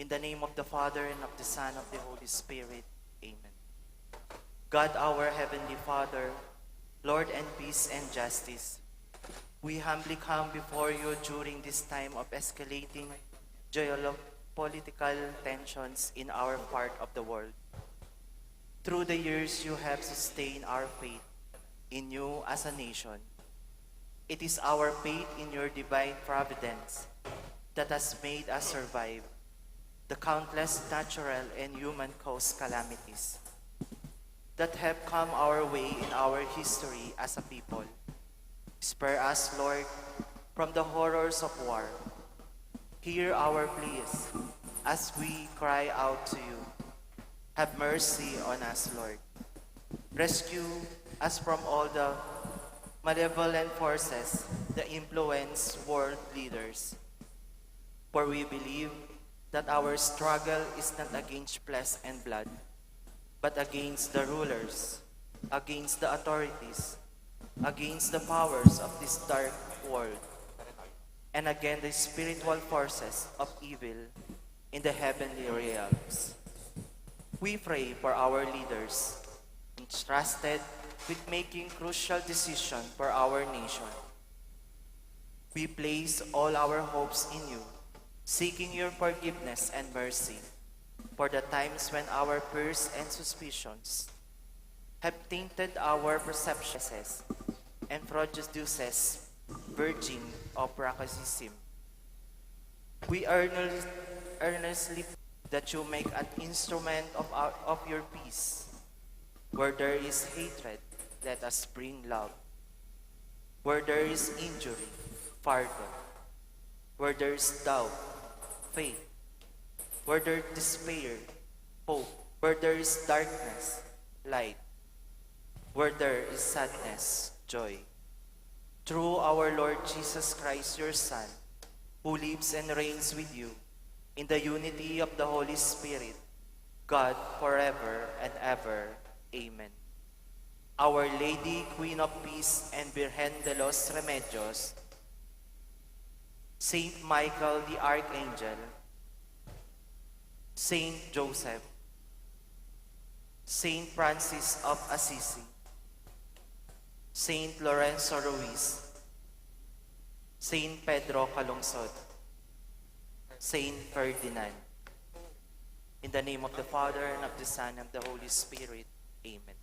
In the name of the Father, and of the Son, and of the Holy Spirit. Amen. God, our Heavenly Father, Lord and peace and justice, we humbly come before you during this time of escalating geopolitical tensions in our part of the world. Through the years, you have sustained our faith in you as a nation. It is our faith in your divine providence that has made us survive the countless natural and human-caused calamities that have come our way in our history as a people. Spare us, Lord, from the horrors of war. Hear our pleas as we cry out to you. Have mercy on us, Lord. Rescue us from all the malevolent forces that influence world leaders. For we believe that our struggle is not against flesh and blood, but against the rulers, against the authorities, against the powers of this dark world, and against the spiritual forces of evil in the heavenly realms. We pray for our leaders, entrusted with making crucial decisions for our nation. We place all our hopes in you, seeking your forgiveness and mercy for the times when our fears and suspicions have tainted our perceptions and produces virgin of racism. We earnestly that you make an instrument of your peace. Where there is hatred, let us bring love. Where there is injury, pardon. Where there is doubt, faith. Where there is despair, hope. Where there is darkness, light. Where there is sadness, joy. Through our Lord Jesus Christ, your Son, who lives and reigns with you in the unity of the Holy Spirit, God, forever and ever. Amen. Our Lady, Queen of Peace and Virgen de los Remedios, Saint Michael the Archangel, Saint Joseph, Saint Francis of Assisi, Saint Lorenzo Ruiz, Saint Pedro Calungsod, Saint Ferdinand. In the name of the Father, and of the Son, and of the Holy Spirit. Amen.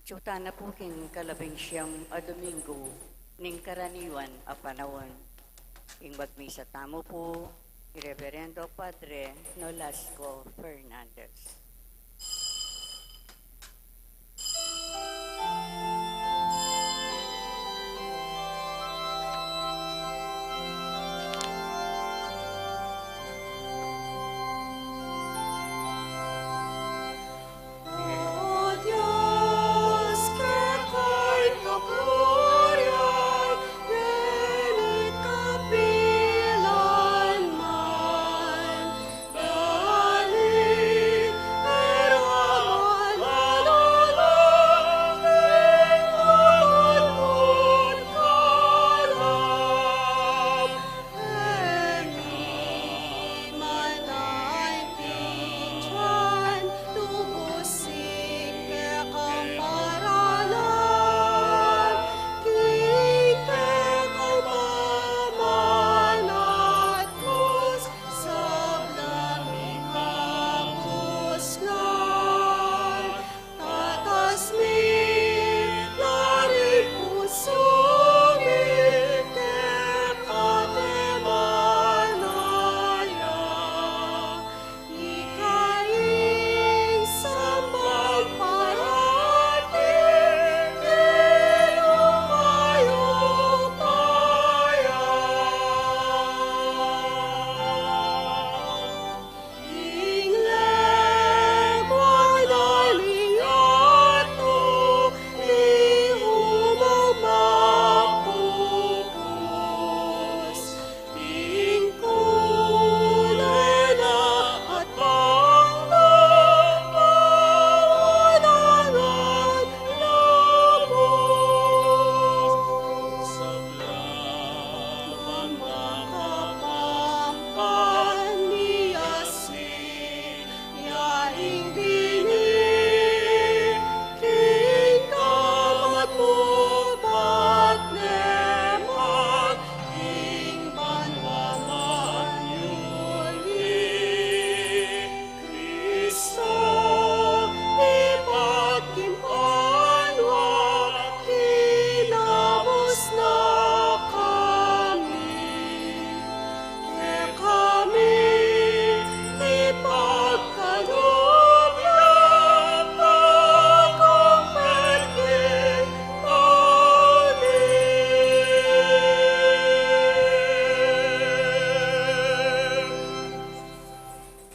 At yuta na po king kalabing siyam a Domingo, ning karaniwan a panahon. Ing magmisa tamo po, Reverendo Padre Nolasco Fernandez.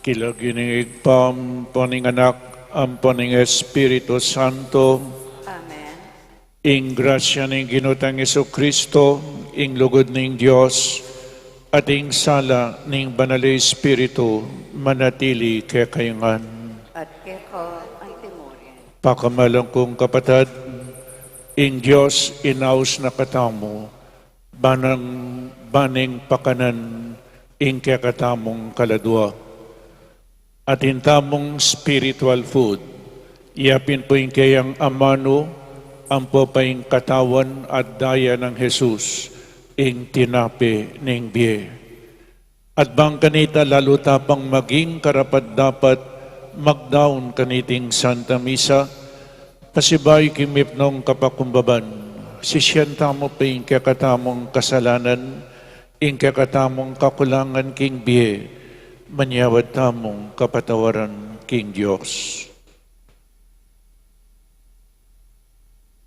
Kilaginig pam paning anak ang paning Espiritu Santo, Amen. ing grasya ng Ginotang Kristo, ing lugod ng Diyos, at ing sala ng Banal na Espiritu, manatili kay kayangan. At keko ang timurian. Pakamalang kong kapatid, ing Diyos inaus na katamo, baning pakanan, ing kakatamong kaladwa. At intamong spiritual food, iyapin po yung kayang amano, ang po pa yung katawan at daya ng Jesus, ing tinapi ng biye. At bang kanita lalo tapang maging karapat dapat magdaon kaniting Santa Misa, pasibay kimip nung kapakumbaban, sisyenta mo pa yung kakatamong kasalanan, ing kakatamong kakulangan king biye, manyawad tamong kapatawaran king Diyos.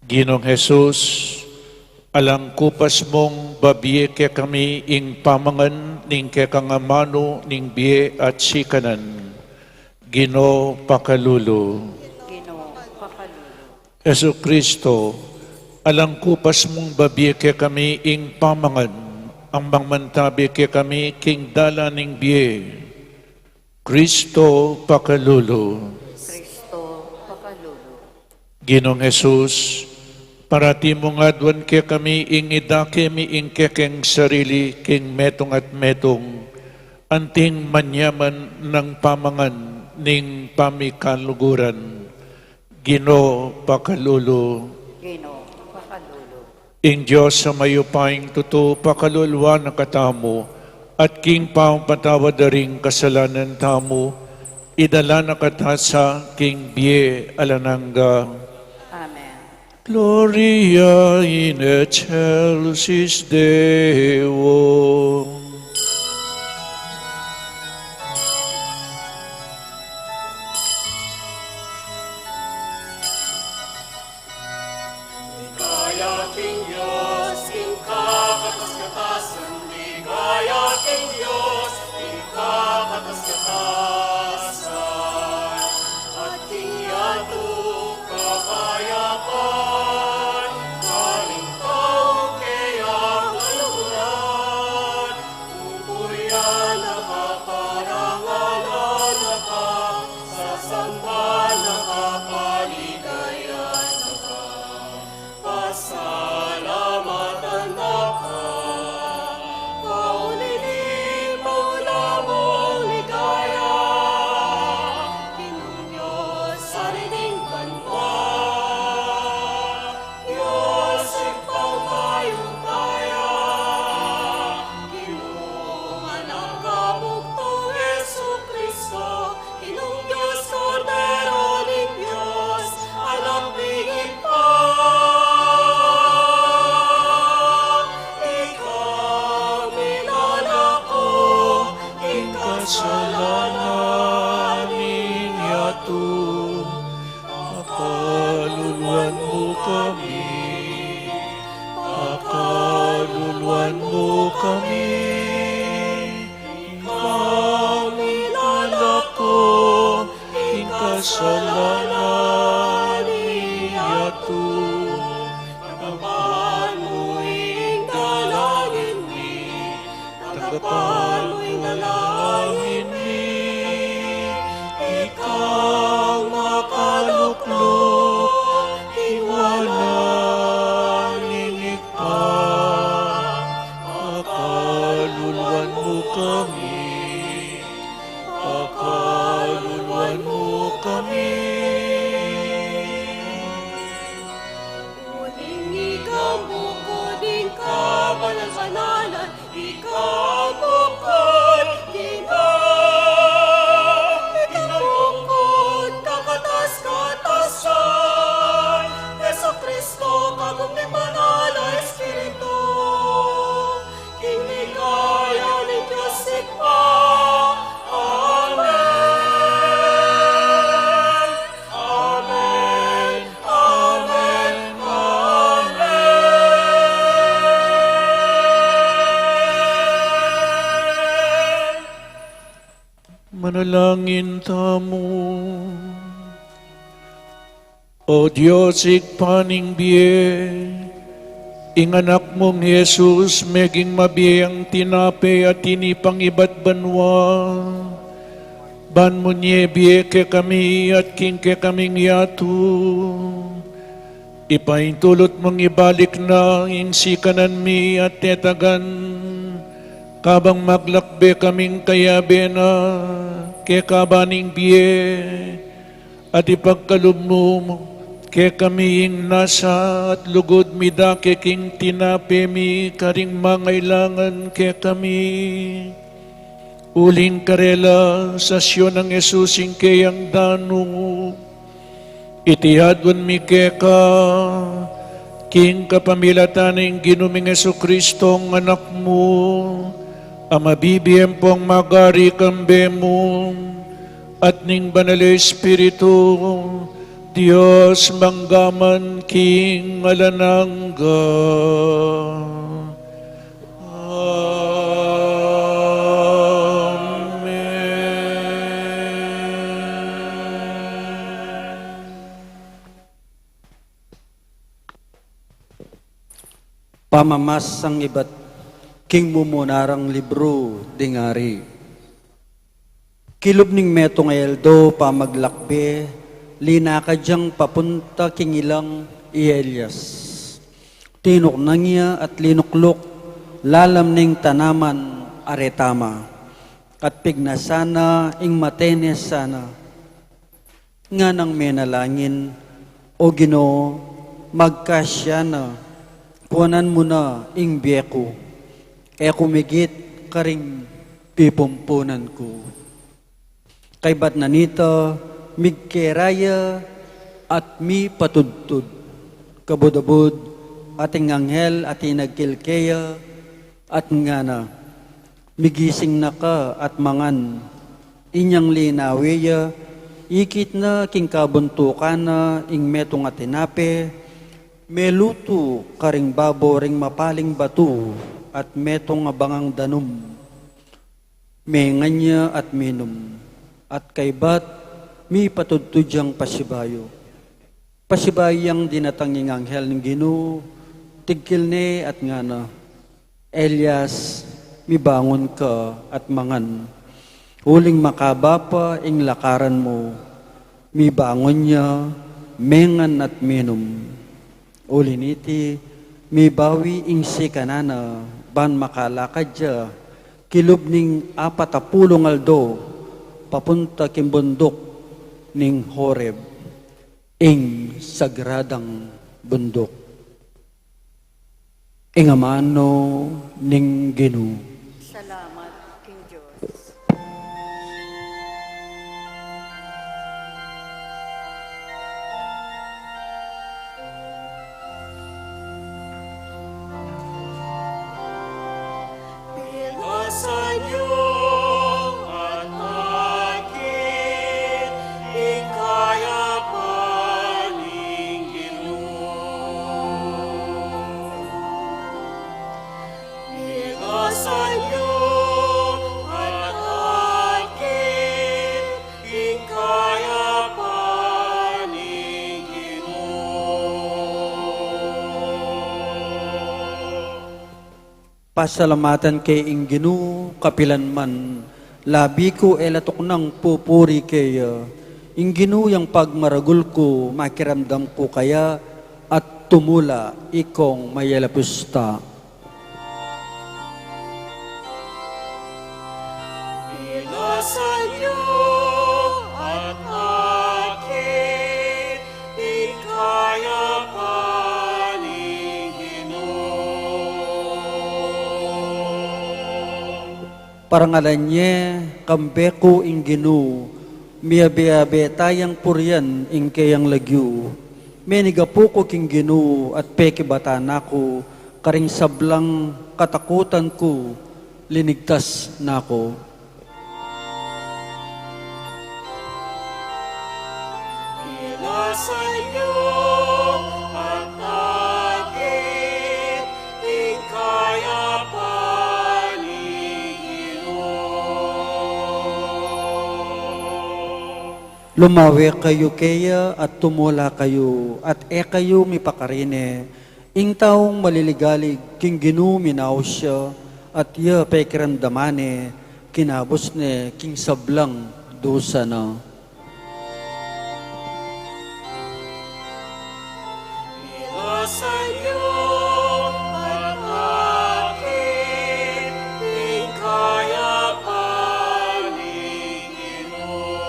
Ginong Jesus, alang kupas mong babiye kaya kami ing pamangan ning kaya kangamano ning biye at sikanan. Gino pakalulo. Ginoo pakalulo. Yesu Kristo, alang kupas mong babiye kaya kami ing pamangan, ang mangmantabi kaya kami king dala ning biye. Kristo pakalulo. Kristo pakalulo. Ginong Jesus, parati mo nga duwan kaya kami ing idake mi ing kekeng sarili king metong at metong, anting manyaman ng pamangan ning pamikaluguran. Gino pakalulo. Ginoo pakalulo. Ing Diyos sa mayupaing tuto pakalulwa na katamo, at king paong patawad daring kasalanan tamo, idala na katasa king biye alananga. Amen. Gloria in excelsis Deo. Ligaya King Diyos, King kakatas-katasan. Ligaya King Diyos, King kakatas-katasan. At King Yatu, kakayapan. Kaling tao kayang kaluran. Pupurian nakaparangalan naka. Sasamba nakapaligayan naka. Pasalamatan naka. Pauliling mula mong ligaya. Ginong Diyos sa rining banwa. Diyos ikaw tayong kaya. Ginong anak kabugtong Jesucristo. Ginong Diyos Kordero ng Diyos. Anak bigit pa. Ikaw minalako. Kasalanan niyato, pakaluluan mo kami, pakaluluan mo kami. Ikaw nilalako, kasalanan niyato, tagapan mo'y dalangin mi, tagapan mo'y dalangin mi. Ikaw makaluklok, iwalanin pa, pakaluluan mo kami, pakaluluan mo kami. Uling ikaw bukod, ikaw manasananan, ikaw bukod, ikaw bukod, kakatas-katasan, Yesu Kristo, kagum ni Manala Espiritu, kinigaya ni Diyos ikpa. Amen. Amen. Amen. Amen. Manalangin tamo. O Diyos, ikpaning biye, ing anak mong Jesus, meging mabiyang tinape at tinipang iba't banwa. Ban mo niye biye ke kami at king ke kaming yatu. Ipaintulot mong ibalik na ing sikanan mi at tetagan. Kabang maglakbe kaming kayabe na ke kabaning biye. At ipagkalub mo ke kami ing nasa at lugod mi da ke king tinape mi karing mangailangan ke kami. Uling karela sa siyon ng Jesus ing kayang dano. Itihadwan mi ke ka king kapamilatan ng ginuming Yesu Kristong anak mo. Amabibiyem pong magari kambe mo at ning banal Espiritu, Diyos manggaman king alanangga. Pamamas ang iba't king mumunarang libro dingari. Kilob ning metong eldo pamaglakbe, linakadyang papunta king ilang Elias. Tinok na niya at linuklok, lalam ning tanaman aretama. At pignasana ing matenes sana. Nga nang menalangin, o Ginoo, magkasya na, kuwanan mo na ing biyeko, e kumigit karing pipumpunan ko. Kay bat nanita, migkeraya at mi patudtud, kabudabud, ating anghel at inagkilkeya, at nga na, migising na ka at mangan, inyang linawiya, ikit na king kabuntukan na ing metong atinape, meluto karing babo ring mapaling batu, at metong abangang danum, menganya at minum, at kaybat mi patudtudyang pasibayo. Pasibayang dinatanging anghel ng Ginoo, tigkil ni at nga na, Elias, mibangon ka at mangan. Huling makabapa ing lakaran mo, mibangon niya, mengan at minum. Uliniti, mibawi ing si kanana, ban makalakad siya, kilub ning 40 aldo, papunta kimbundok ning Horeb, ing sagradang bundok. Ing amano ning Ginoo. Salamat, King Diyos. Pinasan niyo at akin, ikayapan ng Ginoo. Pinasan niyo at akin, ikayapan ng Ginoo. Pasalamatan kay ing Ginoo, kapilan man, labi ko elatok ng pupuri kaya, ing Ginoo yang pagmaragul ko, makiramdam ko kaya, at tumula ikong mayalapusta. Pinasan niyo at akin, ikayapan ng Ginoo. Parangalan niya, kambeko ing Ginoo, miyabe-abe tayang puryan ing kayang lagyu. Menigapo ko king Ginoo at pekibata nako, karing sablang katakutan ko, linigtas nako. Pinasan niyo at akin, ikayapan ng Ginoo. Lumawi kayo kaya at tumula kayo at kayo mipakarine. Ing taong maliligalig king Ginoo minaw siya at iya pekiramdamane kinabos ne king sablang dosa na. Pinasan niyo at akin, ikayapan ng Ginoo.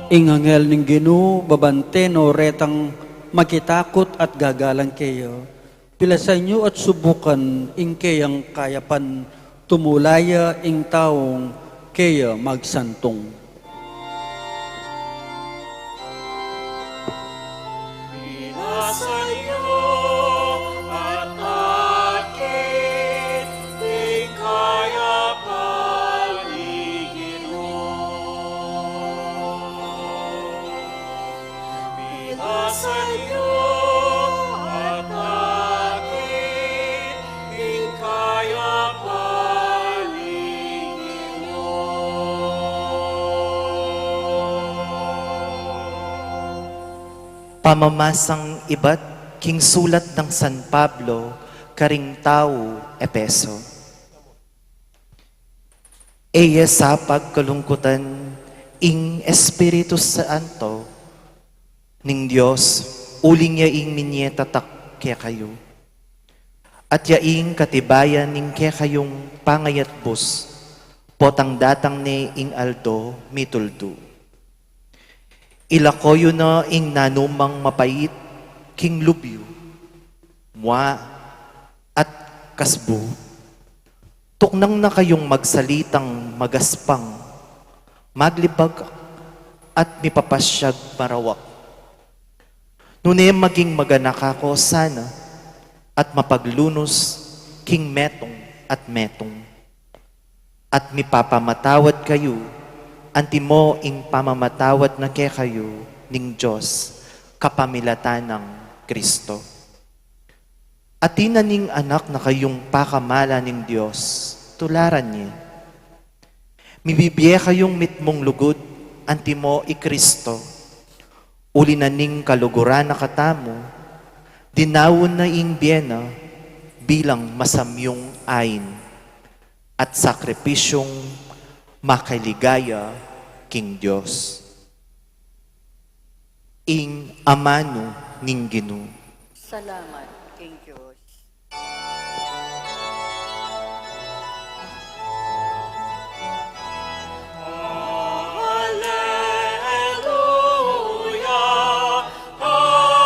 Ing anghel ning Ginoo babante no retang makitakot at gagalang kayo. Pilasan nyo at subukan ing kayang kayapan tumulaya ing taong kaya magsantong. Pinasan niyo at akin, ikayapan ng Ginoo. Pinasan niyo at akin, ikayapan ng Ginoo. Pamamasang iba't king sulat ng San Pablo, karing tao, Epeso. Eya sa pagkalungkutan, ing Espiritu Santo, ning Diyos, uling yaing minyetatak kaya kayo. At yaing katibayan ning kaya kayong pangayatbos, potang datang ni ing aldo mituldo. Ilakoyo na ing nanumang mapait, king lubyo, mwa at kasbo. Tuknang na kayong magsalitang magaspang, maglibag at mipapasyag marawak. Nunem maging maganak ako sana at mapaglunos king metong at metong. At mipapamatawad kayo, anti mo ing pamamatawad na kaya kayo ning Diyos, kapamilatan ng Kristo. At tinaning anak na kayong pakamala ning Diyos, tularan niya. Mibibiye kayong mitmong lugod, anti mo i Kristo, uli na ning kaluguran na katamo, dinawon na ing biyena bilang masamyong ayin at sakripisyong makaligaya king Diyos. Ing amano ning Ginoo. Salamat, King Diyos. Hallelujah, hallelujah, hallelujah,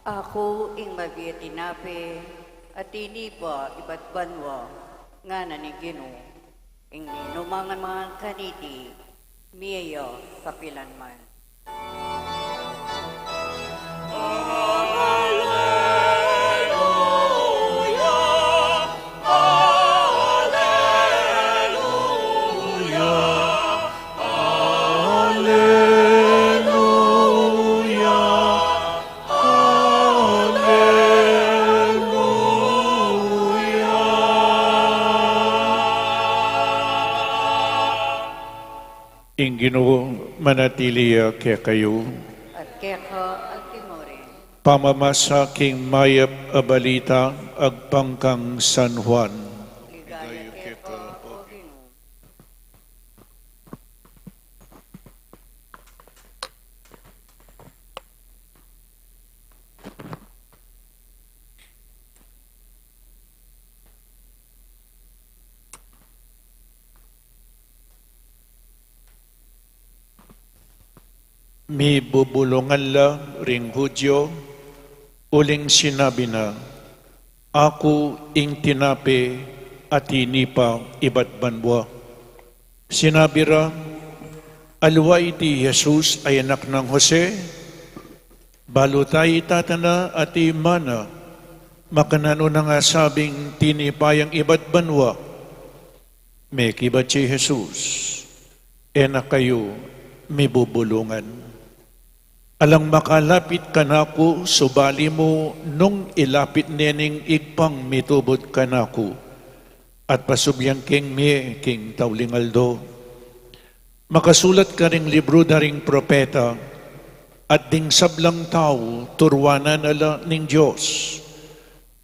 Ako ing mabiyatinape at inipa iba't banwa nga na ni Ginoo. Ing ninumangan mga kaniti, miyo kapilanman. Ing Ginoo manatili kaya kayo, At keka at timorin, pamamasa king mayap a balita agpangkang San Juan. ligaya keka o Ginoo. Mi bubulungan la ring Hudyo, uling sinabi na, ako ing tinapi at inipa iba't banwa. Sinabi ra, alwa iti Jesus ay anak ng Jose, balutay tatana at imana, makanano na nga sabing tinipayang iba't banwa, may kibat si Jesus, ena kayo may bubulungan. Alang makalapit ka nako, subali mo nung ilapit nening igpang mitubod ka nako, at pasubyang king mi, king Taulingaldo. Makasulat ka ring libro daring propeta, at ding sablang tao, turwanan ala ning Diyos.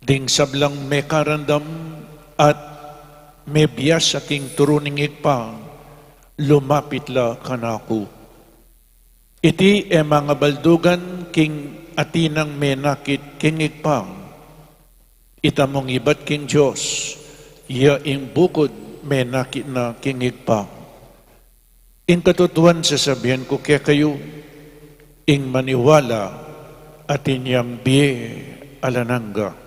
Ding sablang may karandam, at may biyas sa king turuning igpang, lumapit la ka nako. Iti e mga baldugan king atinang menakit king igpang. Itamong ibat king Diyos, iya ing bukod menakit na king igpang. In katutuan sasabihan ko kaya kayo, ing maniwala at inyang biye alananga.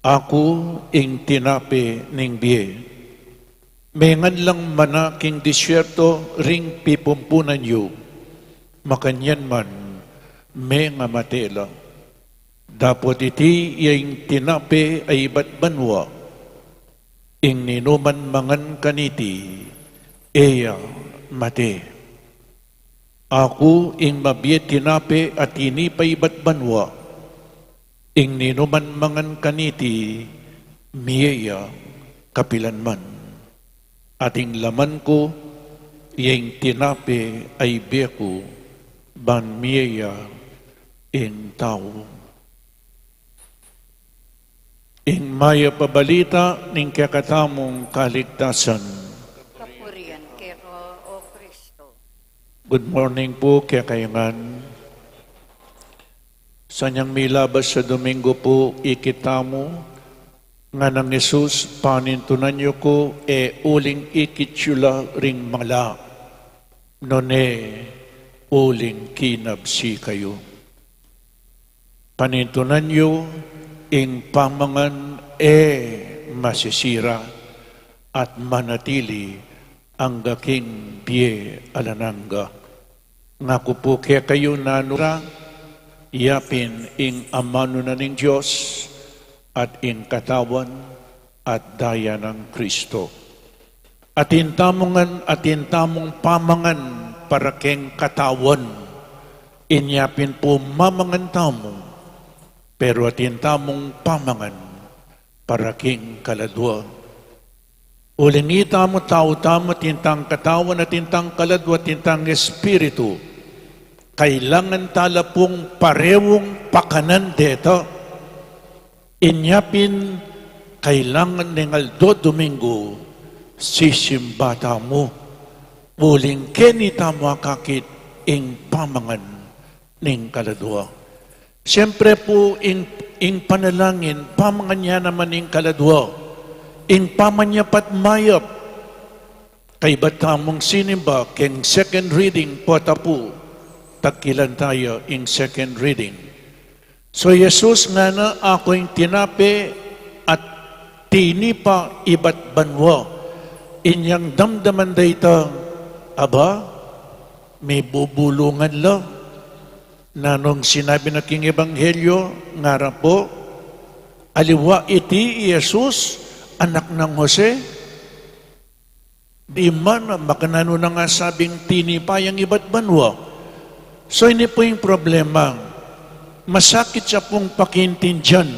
Ako ing tinapi ning biye. Mengan lang mana king disyerto ring pipumpunan yu, makanyan man, may nga matela. Dapot iti yung tinapi ay iba't banwa, ing ninuman mangan kaniti, eya mate. Ako ing mabiyet tinapi at inipay iba't banwa, ing ninuman mangan kaniti, miyeya kapilanman. Ating laman ko, yung tinapi ay beko, ban miya in tao. ing maya pabalita ning kakatamong kaligtasan. Kapurian kero, O Kristo. Good morning po, kaya kayangan. Sa niyang milabas sa Domingo po, ikitamo nga ng Jesus, panintunan niyo ko, uling ikitsula ring mala, none uling kinabsi kayo. Panintunan niyo, ing pamangan masisira at manatili ang gaking pie alananga. Naku po kaya kayo nanura, yapin ing amano na ning Diyos at ing katawan at daya ng Kristo. Atin tamong pamangan para keng katawan, inyapin po mamangan tamo, pero atin tamong pamangan para king kaladwa. Ulingita mo tao-tamo tintang katawan at tintang kaladwa, tintang espiritu. Kailangan tala pong parewong pakanan dito. Inyapin, kailangan ng Aldo Domingo, sisimbata mo. Uling kenita mo kakit ing pamangan ning kaladwa. Siyempre po, ing panalangin, pamangan niya naman ing kaladwa. Ing pamanya patmayap, kay batamong sinimba, keng second reading po tapu, tagkilan tayo ing second reading. So Jesus nga na ako'y tinapi at tinipa iba't banwa. Inyang damdaman dayta, aba, may bubulungan la. Nanong sinabi na king Ebanghelyo, nga po, aliwa iti Jesus, anak ng Jose, di man makanano na nga sabing tinipayang iba't banwa. So ini po yung problema. Masakit siya pong pakintindihan.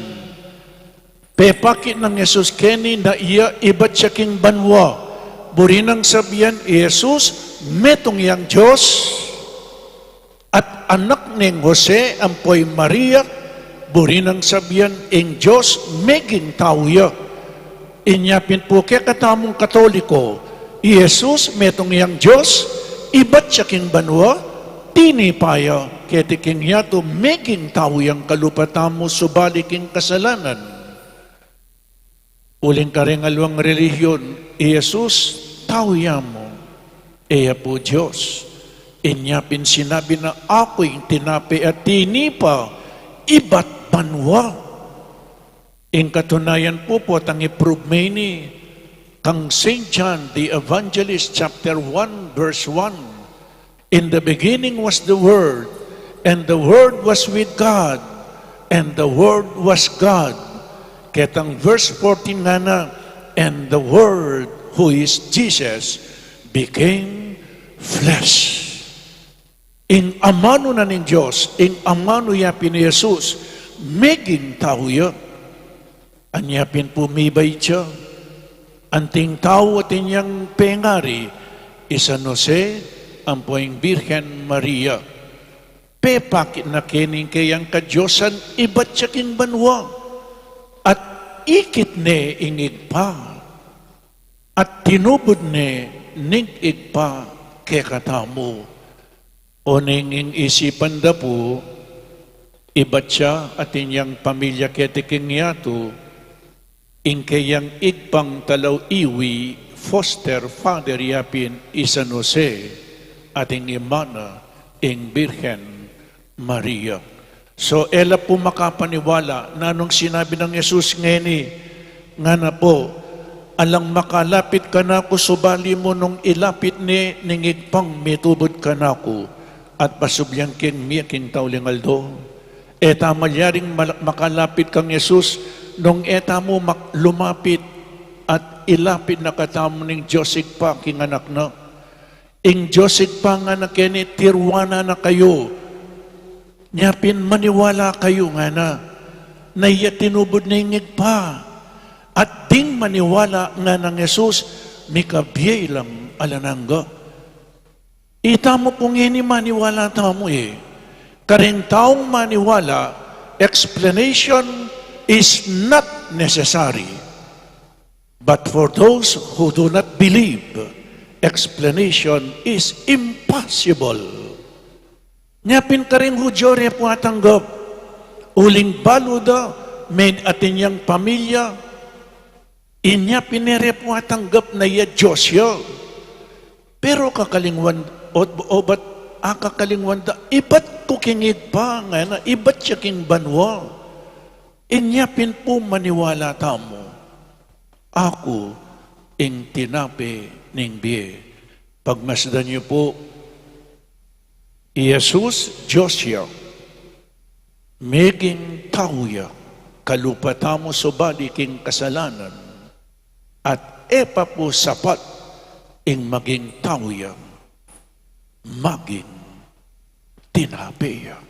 Pepakit ng Jesus keni na iya iba't siya king banwa. Burinang sabihan, Jesus, metong yang Diyos, at anak ng Jose, ampoy Maria, burinang sabihan, ing Diyos, meging tao ya. Inyapin po kaya katamong Katoliko, Jesus, metong yang Diyos, iba't siya king banwa, tinipaya, kaya tiking yato, meging tao yang kalupatamo, subali king kasalanan. Uling karingalwang relihiyon, Jesus, tao yamo, eya po Diyos. Inyapin sinabi na ako'y tinapi at tinipa, iba't banwa. In katunayan po tang i-prove ni kang St. John the Evangelist chapter 1 verse 1. In the beginning was the Word, and the Word was with God, and the Word was God. Ketang verse 14 nga na, and the Word who is Jesus became flesh. In amano na ng Diyos, in amano yapin ni Jesus, meging tao ya. Anyapin pumibay siya. Anting tao at inyang pengari, isa Jose, ang poing Birhen Maria. Pepakit na kining kayang kadyosan, iba't siya king banwa. At ikit ne ingig pa. At tinubod ne ningig pa kekatamo. O ninging isipan da po, iba't siya at inyang pamilya ketiking yato, ing kayang igpang talaw iwi, foster father yapin isa Jose, ating imana, ing Birhen Maria. So, ela po makapaniwala na nung sinabi ng Jesus ngeni, nga na po, alang makalapit ka na ko, subali mo nung ilapit ni ningigpang mitubod ka na ko, at pasubyan king miyaking taulingaldo. Eta malyaring makalapit kang Jesus, nung eta mo lumapit at ilapit na katamo ng Diyosig pa king anak na. Ing Diyosig pa nga na kini, tirwana na kayo. Nyapin maniwala kayo nga na iya tinubod na ingig pa. At ding maniwala nga ng Jesus, mikabiyay lang alanangga. Ita mo pong ini maniwala tamo Karing taong maniwala, explanation, is not necessary. But for those who do not believe, explanation is impossible. Nyapin ka rin Hudyo rin po atanggap. Uling baluda, med atin yang pamilya, inya pinere po atanggap na iya Diyos yo. Pero kakalingwan, o ba't akakalingwan da, iba't kukingid pa nga na, iba't siya king banwa. Inya pin po maniwala tamo. Ako, ing tinapi ning biye. Pagmasdan niyo po, Jesus, Diyos siya, meging tao ya, kalupatamo subali king kasalanan, at epa po sapat, ing maging tao ya, maging tinapi ya.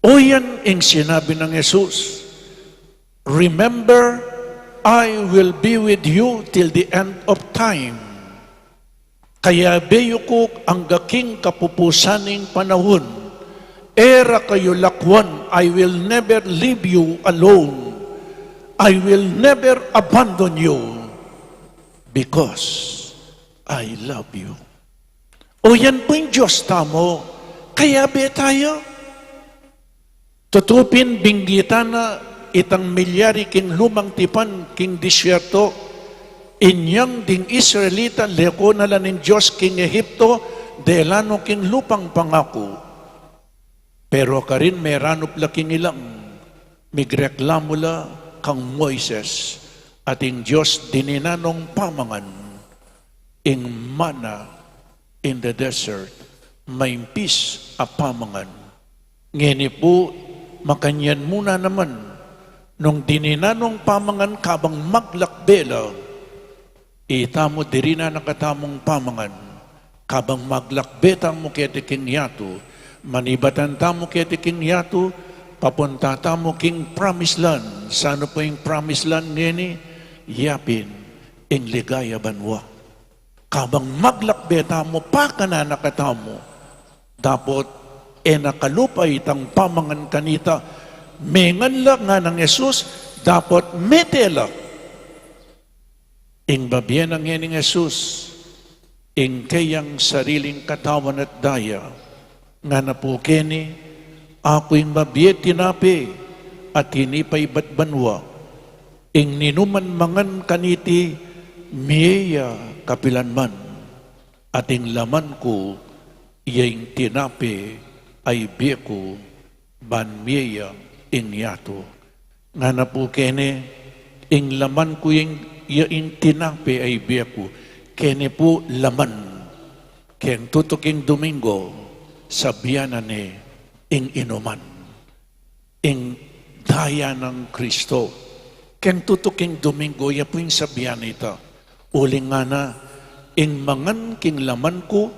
O yan ing sinabi ng Jesus, remember, I will be with you till the end of time. Kaya beyo ko ang gaking kapupusaning panahon. Era kayo lakwan, I will never leave you alone. I will never abandon you because I love you. O yan po yung Diyos tamo. Kaya be tayo. Tutupin binggitan na itang milyari king lumang tipan king disyerto, inyang ding Israelita leko na lang ng Diyos king Ehipto, delano king lupang pangako. Pero karin meranop laking ilang, migreklamo la kang Moises, ating Diyos dininanong pamangan, ing mana in the desert, may peace a pamangan. Ngeni po, makanyan muna naman, nung dininanong pamangan kabang maglakbela, itamo diri na nakatamong pamangan, kabang maglakbetang mo kete king yato, manibatan tamo kete king yato, papunta tamo king promised land. Sano po yung promised land nini? Yapin, ing ligaya banwa. Kabang maglakbeta mo, pa ka na nakatamo, dapat nakalupay itang pamangan kanita, mengan lang nga ng Jesus, dapat metela. Ing babyan ang yan ng Jesus, ing kayang sariling katawan at daya, nga na po kini, ako ing babye tinapi, at hinipay batbanwa, ing ninuman mangan kaniti, miya kapilanman, at ing laman ko, iyang tinapi, ay biya ko, ban miya, inyato. Nga na po kene, ing laman ko yung tinapi ay biya ko. Kene po laman. Ken tutuking Domingo, sabiyanan ni ing inuman. Ing daya ng Kristo. Ken tutuking Domingo, ya po yung sabiyan ito. Uling nga na, ing mangan king laman ko,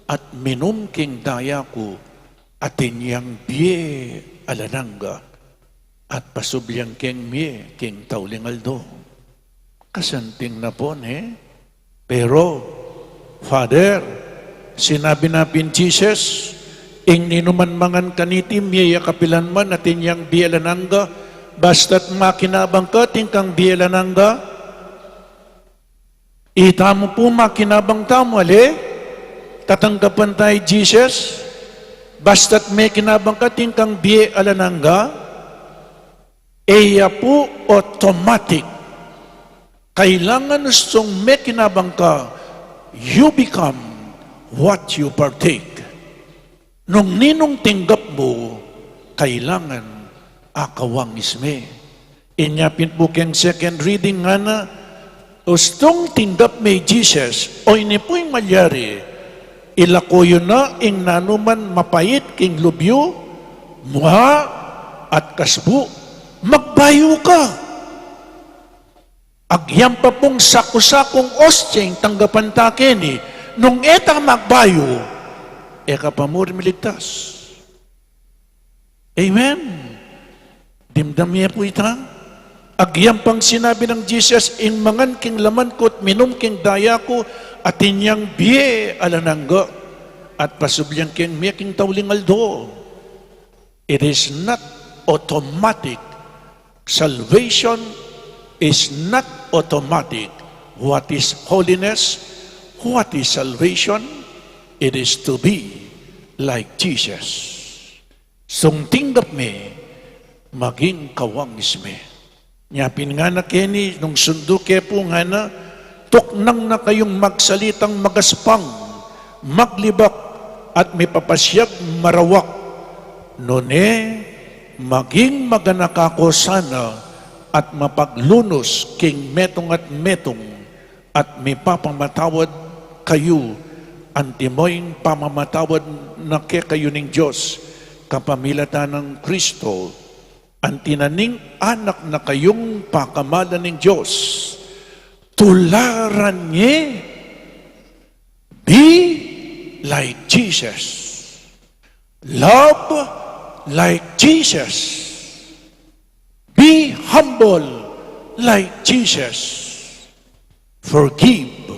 at minum king daya ko, at inyang biye alananga, at pasubyang king miye, king taulingaldo. Kasanting na po, Pero, Father, sinabi na pin Jesus, ing ninuman mangan kaniti, miye kapilan man, at inyang biye alananga, basta't makinabang ka, tingkang biye alananga, itamo po makinabang tamo, tatanggapan tayo Jesus, basta't may kinabang ka, tingkang biye alananga, iya po automatic. Kailangan gustong may kinabang ka, you become what you partake. Nung ninong tinggap mo, kailangan akawang isme. Inyapin po keng second reading nga na, gustong tinggap may Jesus, o ini po'y malyari, ilakoyo na ing nanuman mapait king lubyo, muha at kasbu, magbayo ka. Agyam pa pong sako-sakong ostyeng tanggapan takeni, nung etang magbayo, eka pa mo miligtas. Amen. Dimdam niya po ita. Agyam pang sinabi ng Jesus, in mangan king laman ko at minum king daya ko, at inyang biye alanangga, at pasubyang king miya king taulingaldo. It is not automatic. Salvation is not automatic. What is holiness? What is salvation? It is to be like Jesus. Sung tinggap me, maging kawangis me. Nyapin nga na kini, nung sundo ke po nga na, tuknang na kayong magsalitang magaspang, maglibak, at may papasyag marawak. Nune, maging maganakako sana at mapaglunos king metong at may papamatawad kayo antimoing pamamatawad na ke kayo ning Diyos kapamilatan ng Kristo ang tinaning anak na kayong pakamalan ng Diyos tularan niya be like Jesus, love like Jesus, be humble like Jesus, forgive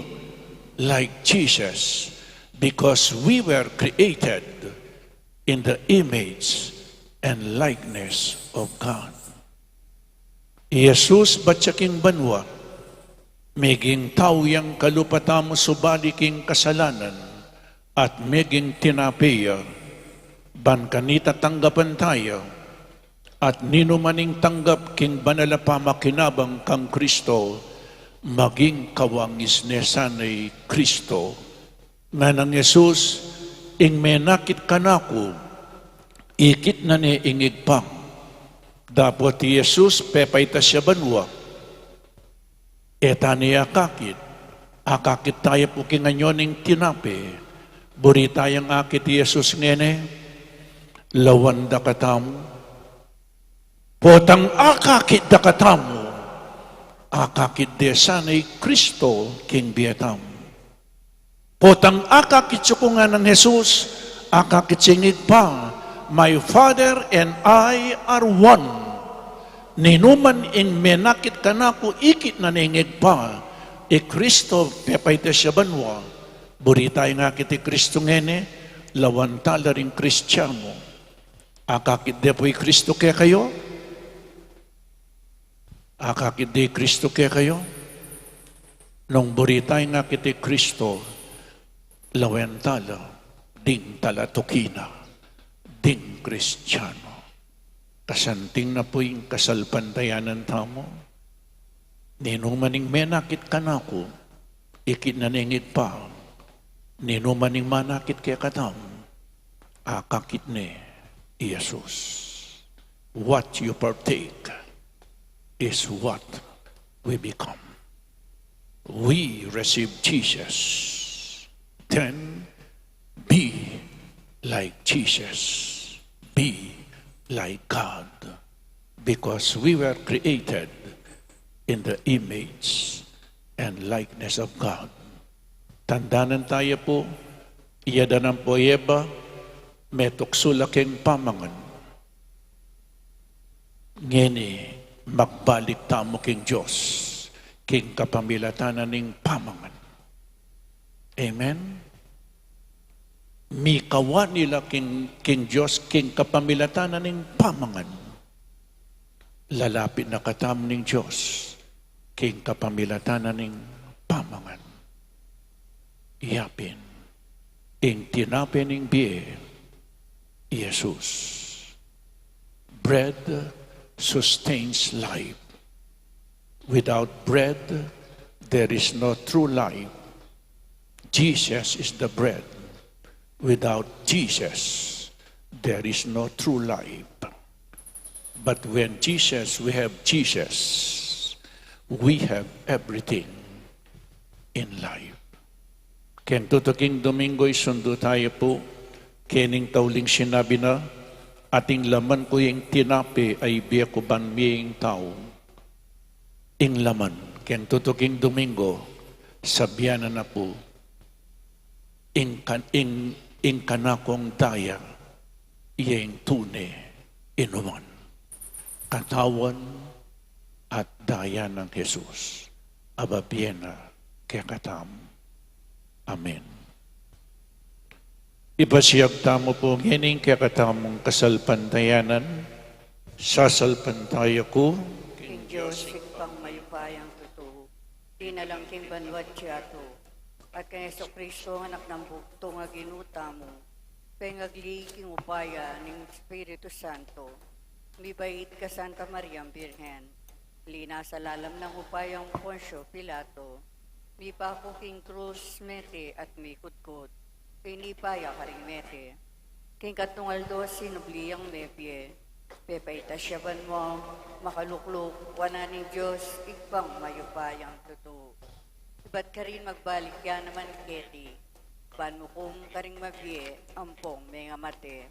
like Jesus, because we were created in the image and likeness of God. Jesus batsaking banwa, meging tawyang kalupatamo subaliking kasalanan, at meging tinapiya, ban kanita tanggapan tayo, at ninumaning tanggap king banala pamakinabang kang Kristo, maging kawangis nesanay Kristo. Nga ng Yesus, ing menakit kanako, ikit na ni ingig pang. Dapat ti Yesus, pepayta siya banwa. Eta niya akakit tayo po kinganyoning tinapi. Buri tayong akit ti Yesus ngene, lawanda katamu, potang akakit da katamu, akakit de sanay Kristo king bietam. Potang akakit sukungan ng Jesus, akakit singig pa, my Father and I are one. Ninuman in menakit kanako, ikit na ningig pa, Kristo pepayte siya banwa. Buri tayo nga kiti Kristo ngene, lawantala rin Kristiyano. Akakit de po'y Kristo kaya kayo? Akakit de Kristo kaya kayo? Nung buri tayo nga kiti Kristo, lawantala, ding talatukina, ding Kristiyano. Kasanting na po'y kasalpantayanan tamo. Ninumaning menakit kanako, ikit na ningit pa, ninumaning manakit kaya katam, akakit ni Jesus. What you partake is what we become. We receive Jesus, then be like Jesus, be like God, because we were created in the image and likeness of God. Tandanan tayo po, iyadanan po yeba, metuksulaking pamangan. Ngeni, magbalik tamo king Diyos, king kapamilatanan ning pamangan. Amen? Mikawa nila king Diyos, king kapamilatanan ning pamangan. Lalapit na katam ning Diyos, king kapamilatanan ning pamangan. Iyapin, ing tinapin ing biye, Jesus. Bread sustains life. Without bread, there is no true life. Jesus is the bread. Without Jesus, there is no true life. But when we have Jesus, we have everything in life. Ken tutuking Domingo'y sundo tayo po, kening tauling sinabi na, ating laman ko yung tinapi ay biya ko ban miying tao. Ing laman, ken tutuking Domingo, sabyanan na po, ing kanakong daya, iyeng tune, inuman. Katawan at daya ng Jesus. Ababiena, kaya katam. Amen. Ipasiyag tamo po ngining kakatamong kasalpantayanan, Sasalpantaya ko, King Diyos, ikpang mayupayang totoo. Di na lang king banwat siyato. At kay Yeso Kristo, anak ng bugto nga ginuta mo. Kay ngagli king upaya ng Espiritu Santo. Mibait ka Santa Maria Birhen. Lina sa lalam ng upayang Poncio Pilato. Mipa ko king Cruz mete at mikut-kut. Pinipaya ka ring mete. King katungal do sinubliyang mepye. Pepaita siyaban mo, makalukluk, wana ni Diyos, ikpang mayupayang totoo. Iba't ka rin magbalik yan naman keti, ban mo kung karing mabye, ampong mga mate.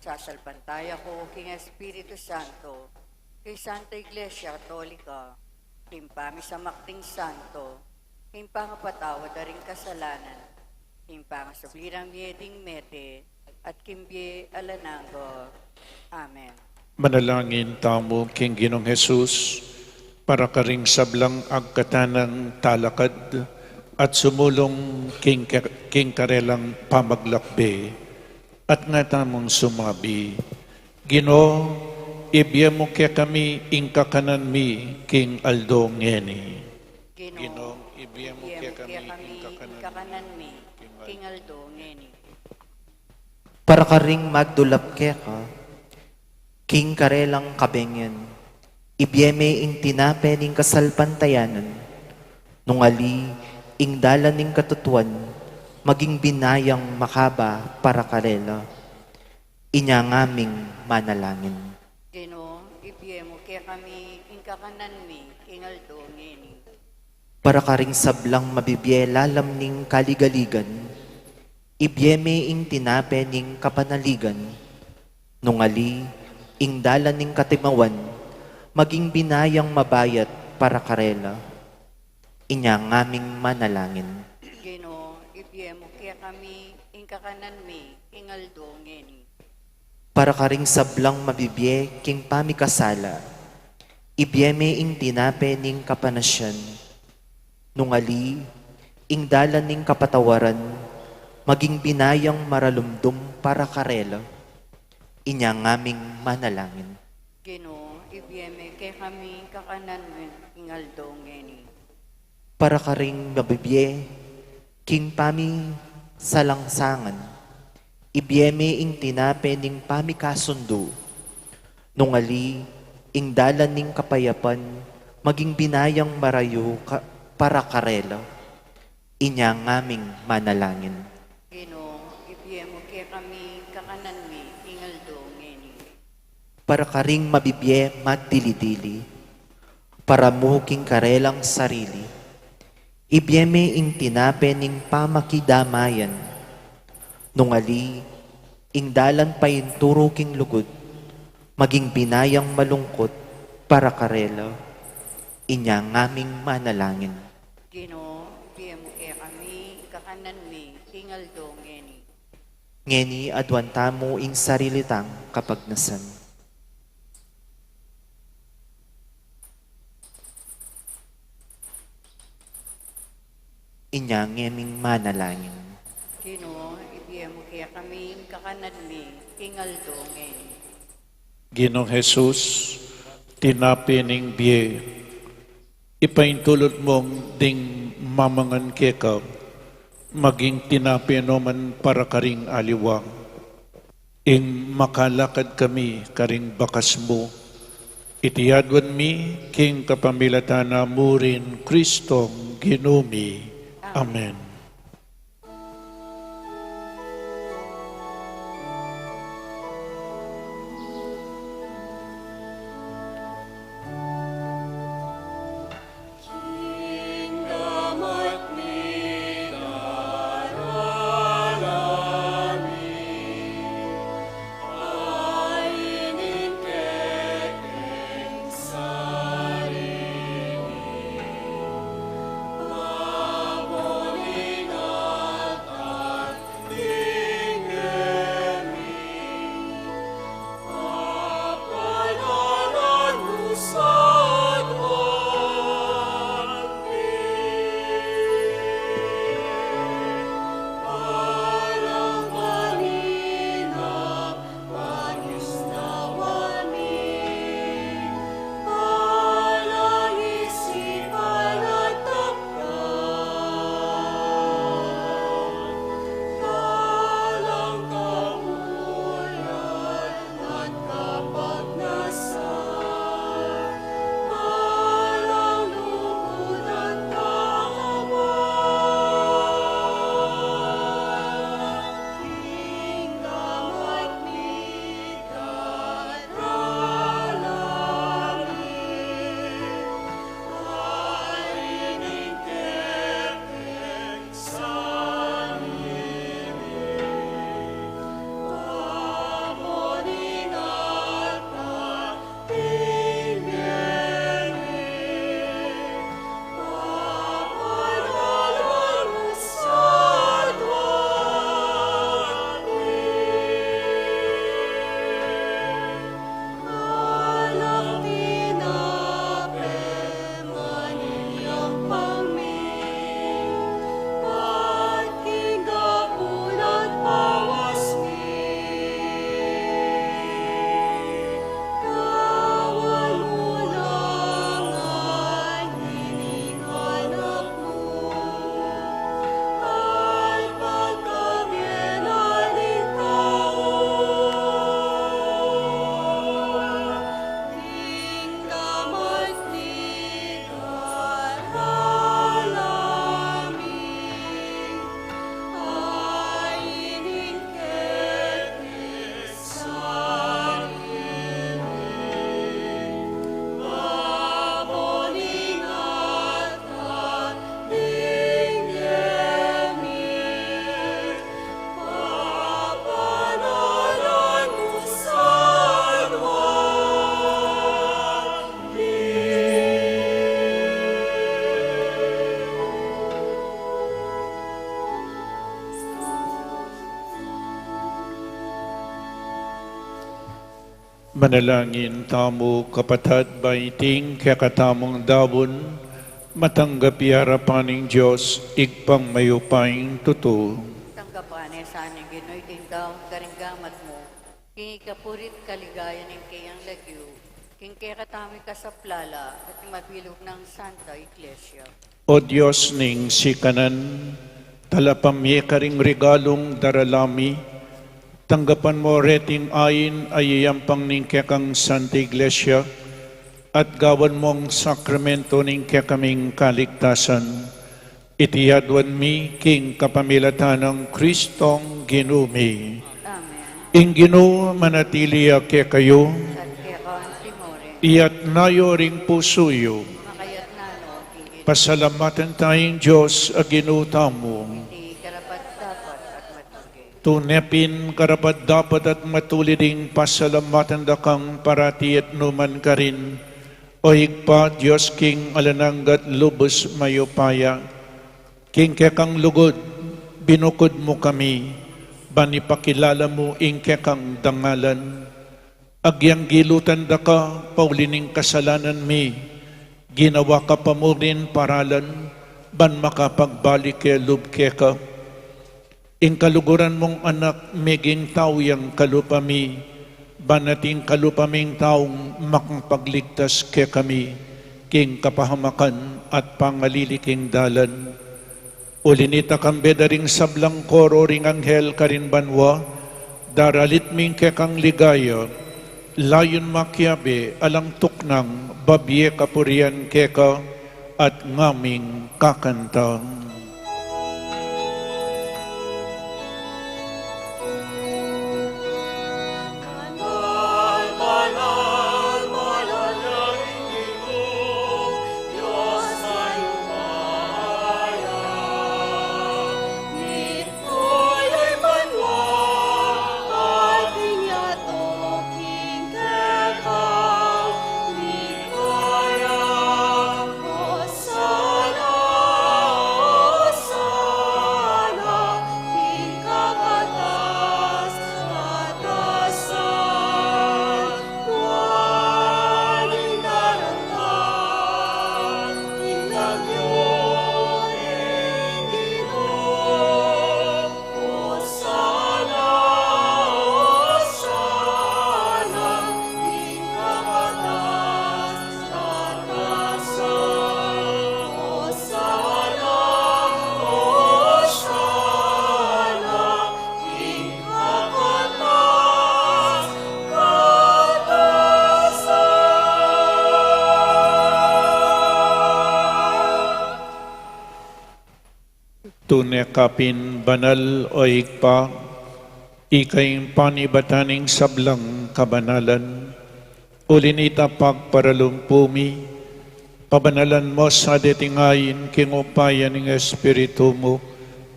Sasalpantaya ko, King Espiritu Santo, kay Santa Iglesia Katolika, kimpami sa makting santo, kimpangapatawa da ring kasalanan, kimpangasablirang mieding mete, at kimbye alanango. Amen. manalangin tamo king Ginong Jesus, para karing sablang agkatanang talakad at sumulong king karelang pamaglakbe at nga tamong sumabi. Gino, ibiya mo kaya kami ingkakanan mi king Aldo ngeni. Gino, ibiya mo kaya kami ingkakanan mi king Aldo ngeni. Para ka ring magdulap ka, king karelang kabengen, ibyeme ing tinape ning kasalpantayanan, nung ali ing dalan ning katutuan, maging binayang makaba para karela, inya ngaming manalangin. Gino, ibyemo kaya kami ingkakanan mi king Aldo ngeni. Para ka ring sablang mabibye lalam ning kaligaligan, ibyeme ing tinape ning kapanaligan, nung ali ing dalan ning katimawan, maging binayang mabayat para karela, inya ngaming manalangin. Gino, ibyemo kaya kami ingkakanan mi king Aldo ngeni. Para ka ring sablang mabibye king pamikasala, ibyeme ing tinape ning kapanasyan, nung ali ing dalan ning kapatawaran, maging binayang maralumdum para karela, inya ngaming manalangin. Gino, ibyeme kaya kami ingkakanan mi king Aldo ngeni. Para ka ring mabibye king pami salangsangan, ibyeme ing tinape ning pamikasundo, nung ali ing dalan ning kapayapan, maging binayang marayo para karela, inya ngaming manalangin. Gino, ibyemo kaya kami ingkakanan mi king Aldo ngeni. Para ka ring mabibye matdili-dili, para mo king karelang sarili, ibyeme ing tinape ning pamakidamayan, nung ali ing dalan payin turo king lugod, maging binayang malungkot para karela, inya ngaming manalangin. Gino, ibyemo kaya kami ingkakanan mi king Aldo ngeni. Ngeni adwan tamo ing sarilitang kapagnasan. Inya ngeming manalangin. Gino, ibyemo kaya kami ingkakanan mi king Aldo ngeni. Ginong Jesus, tinapi ning biye, ipaintulot mong ding mamangan keka, maging tinapi naman para karing aliwang. Ing makalakad kami karing bakas mo, itiyadwan mi king kapamilatana mo rin Kristong ginumi. Amen. Kingdom at me daralami, ainin kekeng sarili, maboni Manalangin tamo kapatad baiting kakatamong dawon, matanggapi harapaning Diyos, igpang mayupaing tuto. Tanggapan sa aning Ginoy din daw, karinggamat mo, king ikapurit kaligayan ng kayang lagyo, king kaya katami ka sa plala, at mabilog ng Santa Iglesia. O Diyos ning sikanan, talapamye karing regalong daralami, tanggapan mo reting ayin ayayampang ning kekang Santa Iglesia, at gawan mong sakramento ning kekaming kaligtasan. Itiyadwan mi king kapamilatan ng Kristong ginumi. Amen. Ing Ginoo manatili ke kayo, At kaya kawan timore, iyat nayo ring pusuyo. makayat nano, king Pasalamatan tayong Diyos a ginutamo. di karapat dapat at matugay. Tunepin karapat dapat at matuliding pasalamatan dakang parati at numan ka rin. O higpa Diyos King alananggat lubos mayupaya. King kekang lugod, binukod mo kami. Banipakilala mo ing kekang dangalan. Agyang gilutan da ka, paulining kasalanan mi. Ginawa ka pa mo rin paralan, ban makapagbalik ke lubke ka. Ing kaluguran mong anak, meging tao yang kalupami, banating kalupaming taong makapagligtas ke kami, king kapahamakan at pangaliliking dalan. Ulinita kang bedaring sablang koro ring anghel karin banwa, daralit ming kekang ligaya, layon makyabe alang tuknang babye kapurian keka at ngaming kakantang. Tunekapin banal o higpa, ikayong panibataning sablang kabanalan, ulinita pagparalumpumi, pabanalan mo sa detingayin kingupayan ng Espiritu mo,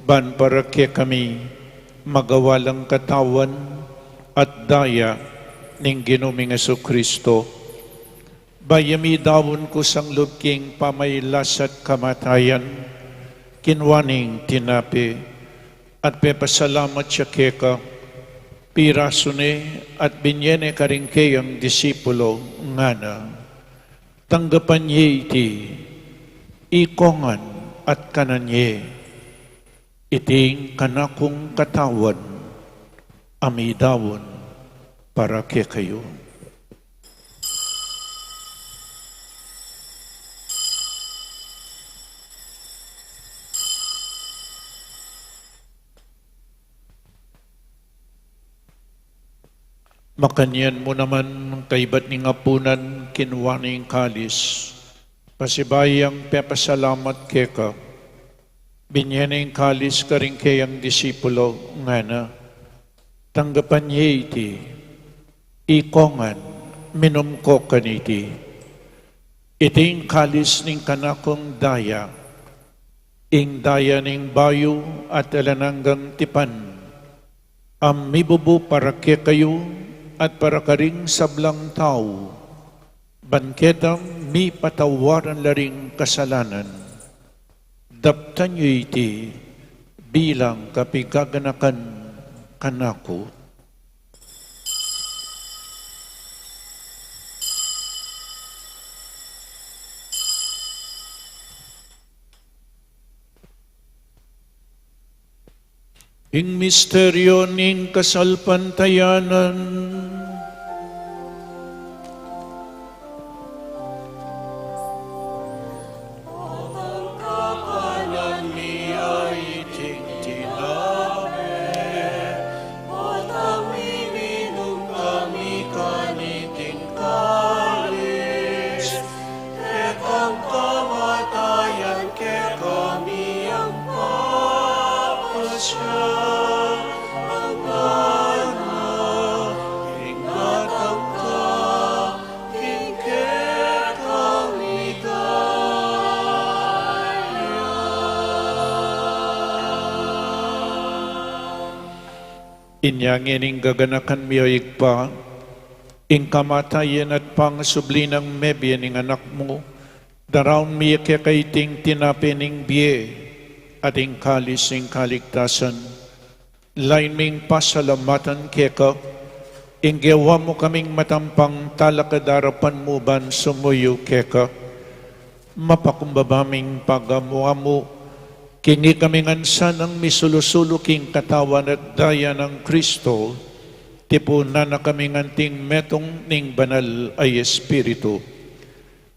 ban para ke kami, magawalang katawan at daya ning Ginuming Jesucristo. Bayami dawon ko sang lubking pamaylas at kamatayan, kinwaning tinapi, at pepasalamat siya keka, pirasune at binyene karing kayang disipulo ngana. Tanggapan niya iti, ikongan at kananye, iting kanakong katawan, amidawon para ke kayo. Makanyan mo naman kaibat ni ngapunan kinwaning kalis. Pasibayang pepasalamat keka. Binyaning kalis karing kayang disipulo ngana. Tanggapan niya iti. Ikongan minum ko kaniti. Iting kalis ning kanakong daya. Ing daya ning bayo at alananggang tipan. Mibubu para ke kayo at para karing sablang tao, banketang mi patawaran laring kasalanan, daptan nyo iti bilang kapigaganakan kanako. Ing misteryo ning kasalpantayanan, inyangin ing gaganakan miyoig pa, ing kamatayan at pangasubli ng mebyen ing anak mo, daraon miya kaiting tinapin ing biye, at ing kalis ing kaligtasan. Lain ming pasalamatan keka, ing gawa mo kaming matampang talakadarapan mo ban sumuyo keka, mapakumbabaming pagamuha mo, kini kami ngansan ang misulusulo king katawan at daya ng Kristo, tipunan na kami nganting metong ning banal ay Espiritu.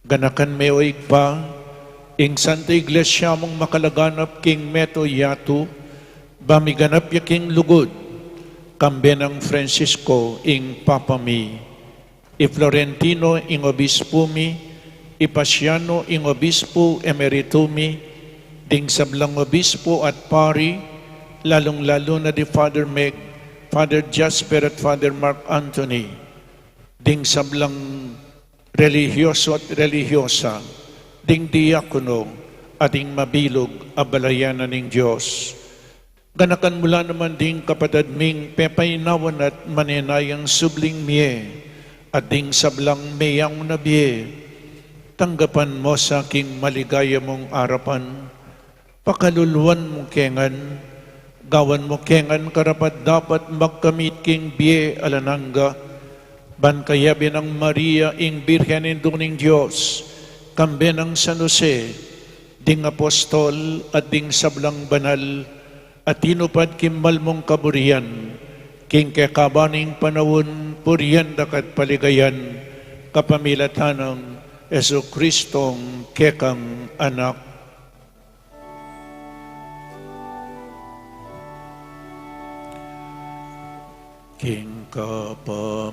Ganakan may oig pa, ing Santa Iglesia mong makalaganap king meto yato, bamiganap ya king lugod, kambe ng Francisco ing Papa mi, i Florentino ing Obispo mi, i Pasiano ing Obispo Emerito mi, ding sablang obispo at pari, lalong-lalo na di Father Meg, Father Jasper at Father Mark Anthony, ding sablang religyoso at religyosa, ding diakono at ding mabilog abalayanan ng Diyos. Ganakan mula naman ding kapatid ming pepaynawan at maninayang subling miye, at ding sablang meyang nabiye, tanggapan mo sa aking maligaya mong arapan, pakaluluan mo kengan, gawan mo kengan karapat dapat magkamit king biye alananga, ban kayabi ng Maria ing Birhen ng Diyos, kambe ng San Jose, ding apostol at ding sablang banal, at tinupad kimbal mong kaburian, king kekabaning panawon, puriyan dakat paligayan, kapamilatan ng Yesu Kristong kekang anak. King kapamilatan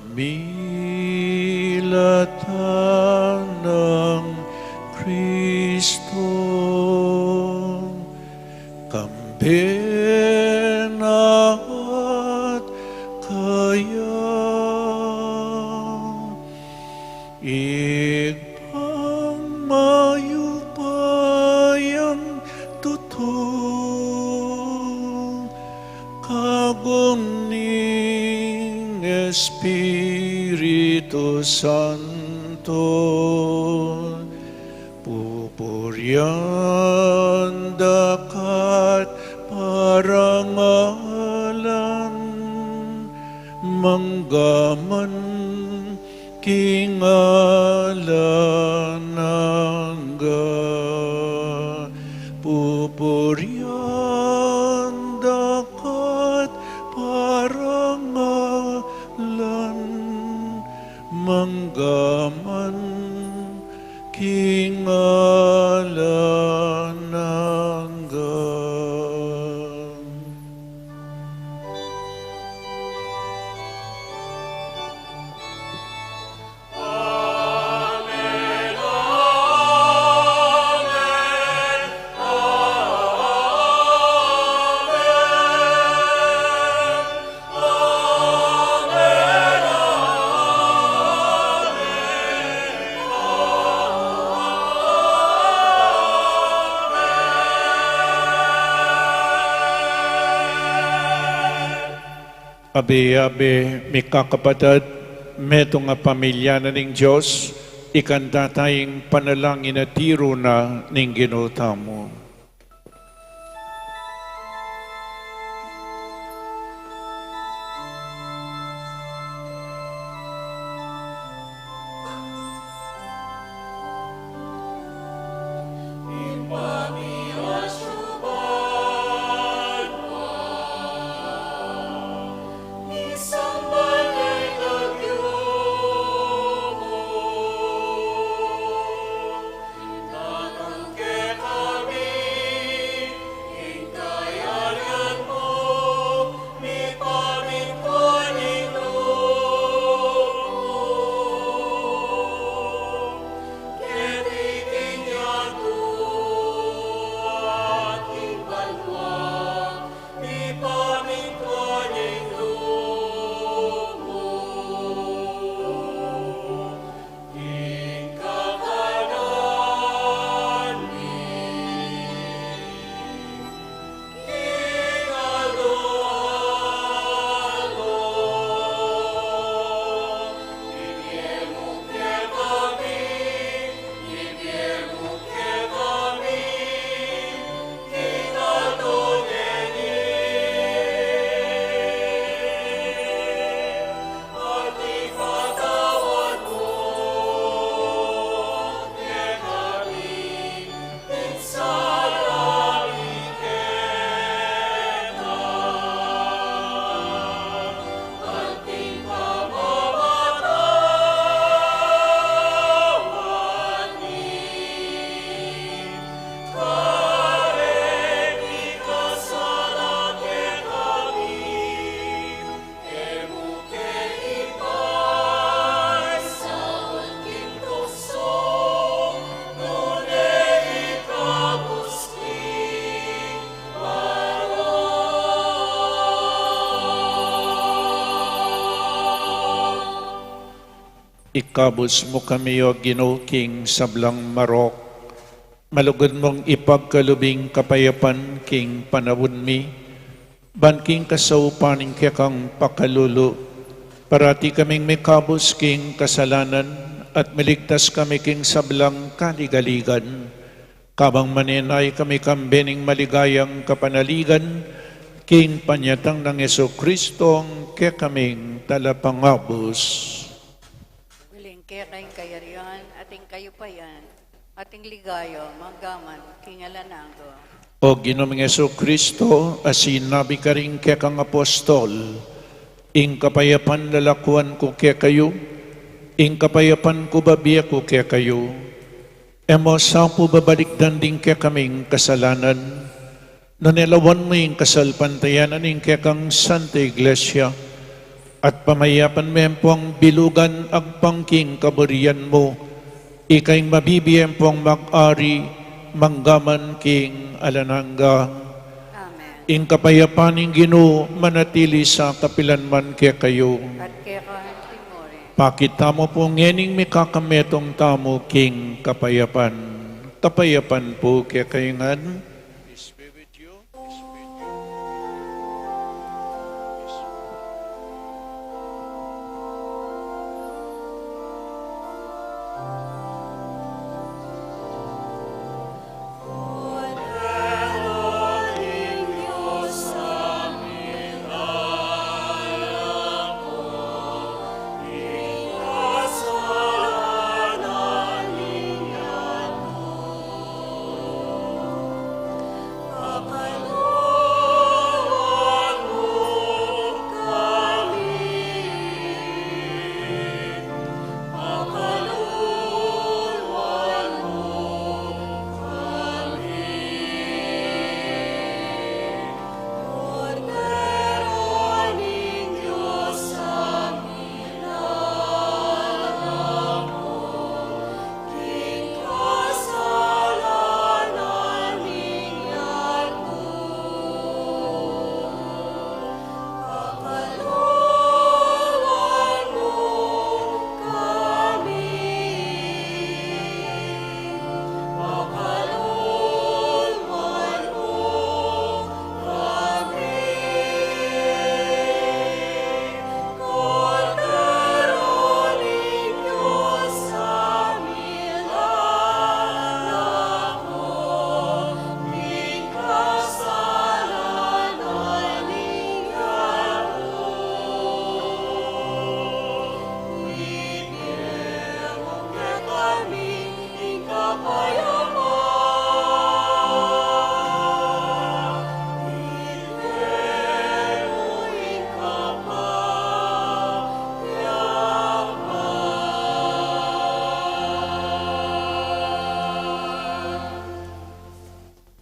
ng Kristo, kambenat kaya, igpang mayupayang tutong kagunin Espiritu Santo, pupuryan dakat parangalan, manggaman kingalanangga, pupuryan dakat parangalan, manggaman kingalanangga. Abe-abe, mi kakapatid, meto nga pamilya na ning Diyos, ikanta tayong panalangin na tiro na ning ginota mo. Ikabos mo kami o Ginoo king sablang marok. Malugod mong ipagkalubing kapayapan king panawon mi. Banking kasaupaning kang pakalulu. Parati kaming may kabos king kasalanan at miligtas kami king sablang kaligaligan. Kabang maninay kami kambening maligayang kapanaligan, king panyatang ng Yeso Kristong kaya kaming talapangabos. Wiling kaya kayong kayarian, ating kayupayan, ating ligayo, magaman, kingalanango. O Ginoong Yeso Kristo, asinabi ka rin kaya kang apostol, ing kapayapan lalakuan ko kaya kayo, ing kapayapan ko babiya ko kaya kayo, emo sampu babalikdan din kaya kaming kasalanan, nanelawan mo yung kasalpantayanan ing kaya kang Santa Iglesia, at pamayapan mo po ang bilugan agpangking kaburian mo, ikay mabibiyem po ang mag-ari, manggaman king alanangga. Amen. Ing kapayapaning Ginoo manatili sa kapilanman kaya kayo. At kaya kahanting mo rin. Pakita mo po ngening may kakametong tamo king kapayapan. Kapayapan po kaya kayo ngan.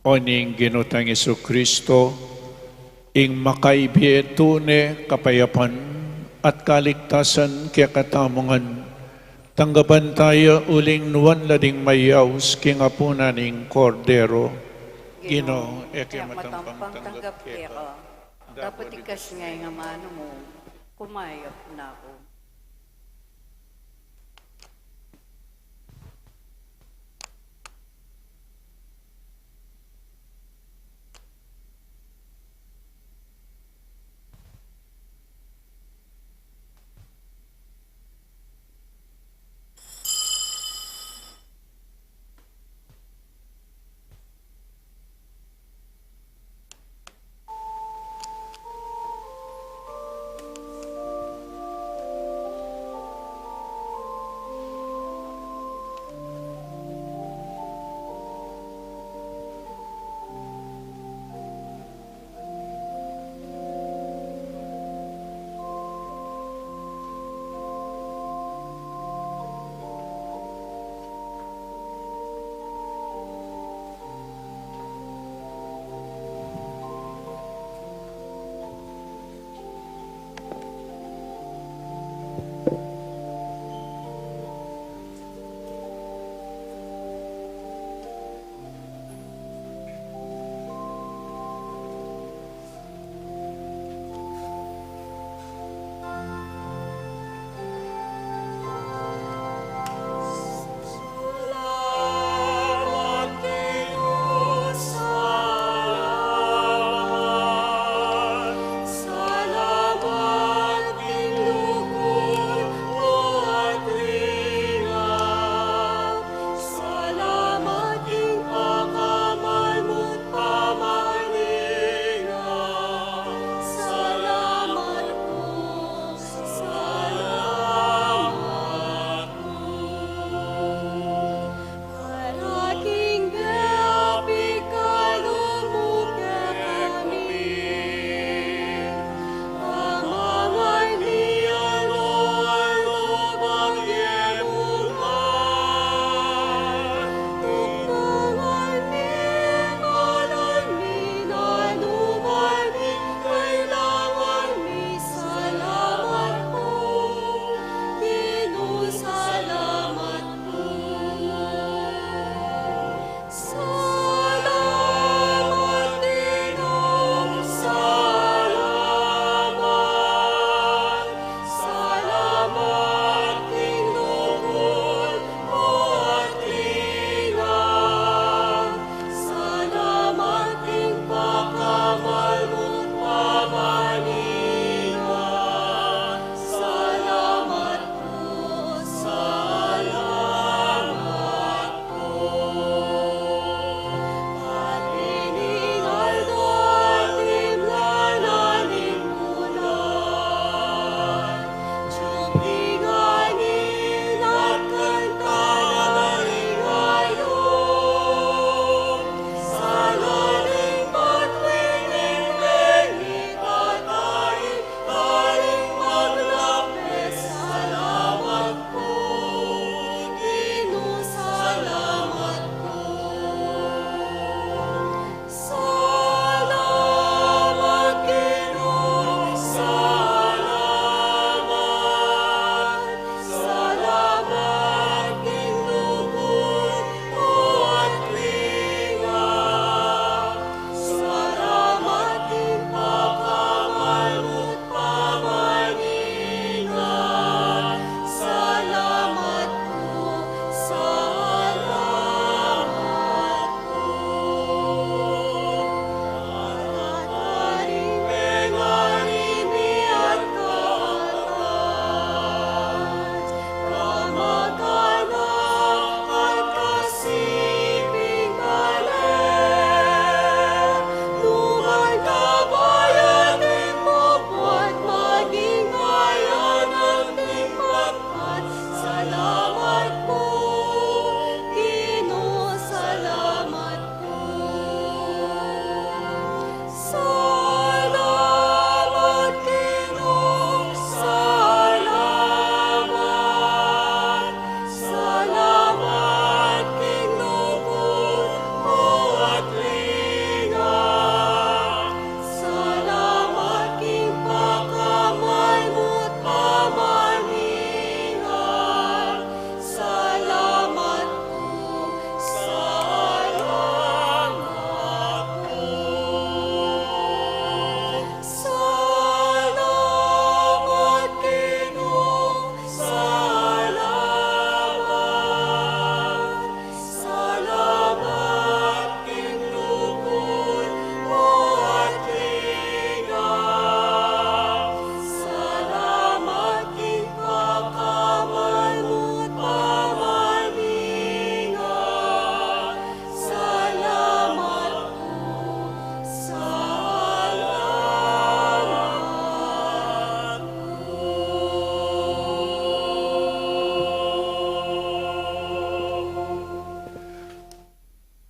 Oning ginutang Isu Kristo, ing makaibiyetune kapayapan at kaligtasan kaya katamungan, tanggapan tayo uling nuwan lading mayaws kingapunan ning kordero. Ginoo, eke matampang tanggap kaya ka. Dapat ikas ngay nga mano mo, kumayap na ako.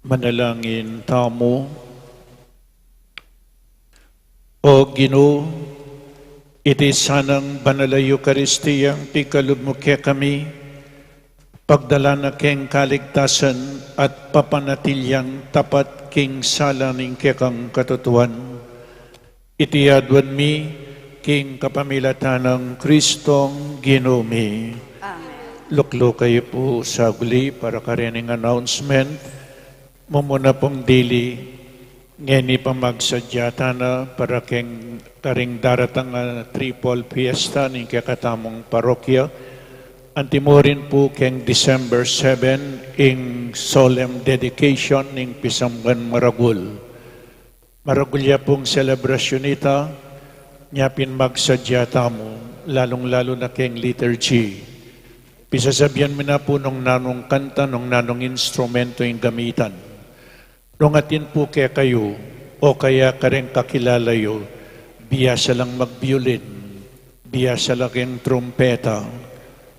Manalangin tamo. O Ginoo, iti sanang banal a Eukaristiyang ti kalubmukya kami, pagdala na keng kaligtasan at papanatilyang tapat king sala ning kekang katutuan. Iti adwan mi king kapamilatan ng Kristong Ginoo mi. Amen. Luklo kayo po sa guli para karining announcement. Mumuna pong dili ngeni pa magsadyata na para keng karing daratang triple fiesta ning kakatamong parokya. Antimorin po keng December 7 ing solemn dedication ning Pisamban Maragul. Maragulya pong selebrasyon ita, nyapin magsadyata mo, lalong-lalo na keng liturgy. Pisasabyan mo na po nung nanong kanta, nung nanong instrumento yung gamitan. Nung atin po kaya kayo, o kaya kareng kakilalayo, biyasa lang mag-violin, biyasa lang yung trumpeta,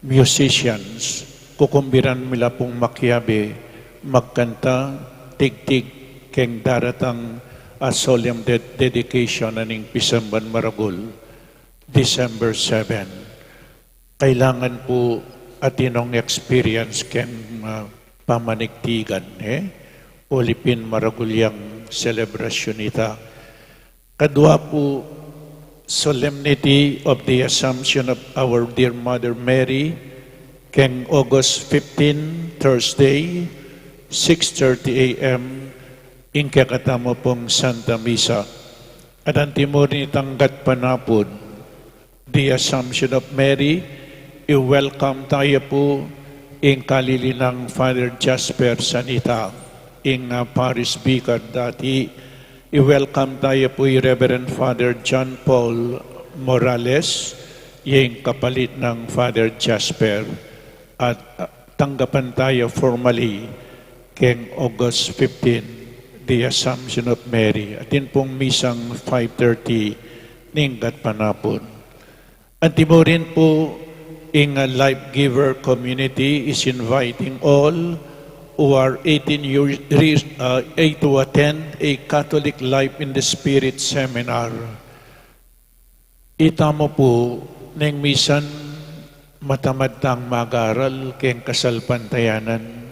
musicians, kukumbiran nila pong makyabe, magkanta, tig-tig, keng daratang solemn dedication aning Pisamban Maragul, December 7. Kailangan po atinong experience keng pamanigtigan, Ulipin Maragulyang selebrasyon ita. Kadwa po, Solemnity of the Assumption of our Dear Mother Mary, keng August 15, Thursday, 6:30 a.m., ing kakatamo pong Santa Misa. At ang timuri tanggat panapod, the Assumption of Mary, i-welcome tayo po ing kalilinang Father Jasper Sanita, ing Paris Vicar dati. I-welcome tayo po Reverend Father John Paul Morales, yung kapalit ng Father Jasper. At tanggapan tayo formally keng August 15, the Assumption of Mary. Atin pong misang 5:30 ninggat panapon. At timurin po ing Life Giver community is inviting all who are 18 years to attend a Catholic Life in the Spirit seminar. Itamo po neng misan matamadtang mag-aral keng kasalpantayanan.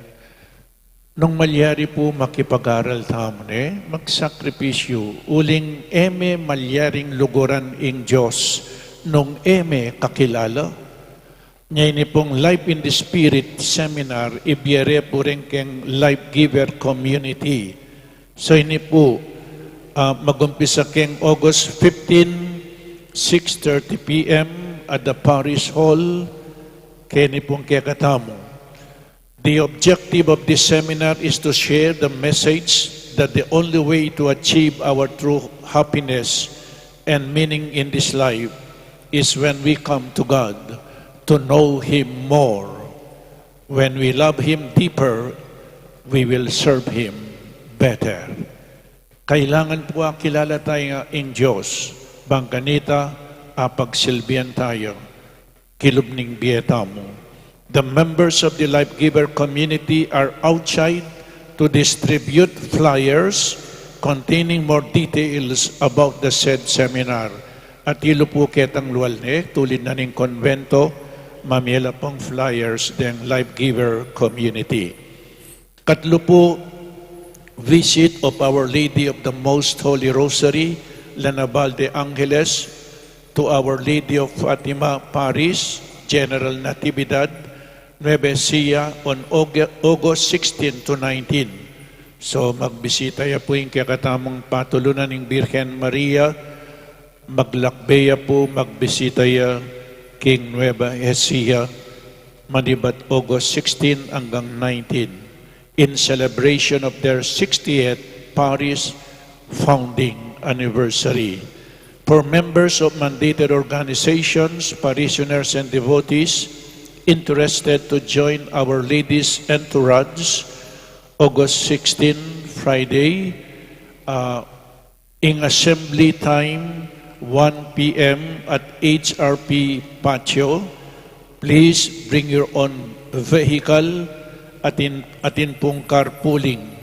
Nung malyari po makipag-aral tamo magsakripisyo, uling eme malyaring luguran ing Diyos, nung eme kakilala. Ngayon pong Life in the Spirit seminar, ibiyere po rin keng Life Giver community. So ini po, mag-umpisa keng August 15, 6:30 p.m. at the Parish Hall, kini pong kakatamo. The objective of this seminar is to share the message that the only way to achieve our true happiness and meaning in this life is when we come to God, to know Him more. When we love Him deeper, we will serve Him better. Kailangan po kilala tayo ng Diyos. Bangkanita, pagsilbihan tayo. Kilubning biyeta mo. The members of the Life Giver community are outside to distribute flyers containing more details about the said seminar. At ilo po ketang luwal tulid na ning konvento, mamila pong flyers ng Life Giver community. Katlo po, visit of Our Lady of the Most Holy Rosary, Lanabal de Angeles, to Our Lady of Fatima, Paris, General Natividad, Nueva Ecija, on August 16 to 19. So magbisita ya po yung kakatamong patulunan ng Birhen Maria, maglakbeya po, magbisita ya King Nueva Ecija, manibat August 16 hanggang 19 in celebration of their 60th Paris founding anniversary. For members of mandated organizations, parishioners, and devotees interested to join Our Lady's entourage, August 16, Friday, in assembly time, 1 p.m. at HRP Patio. Please bring your own vehicle, atin pong carpooling.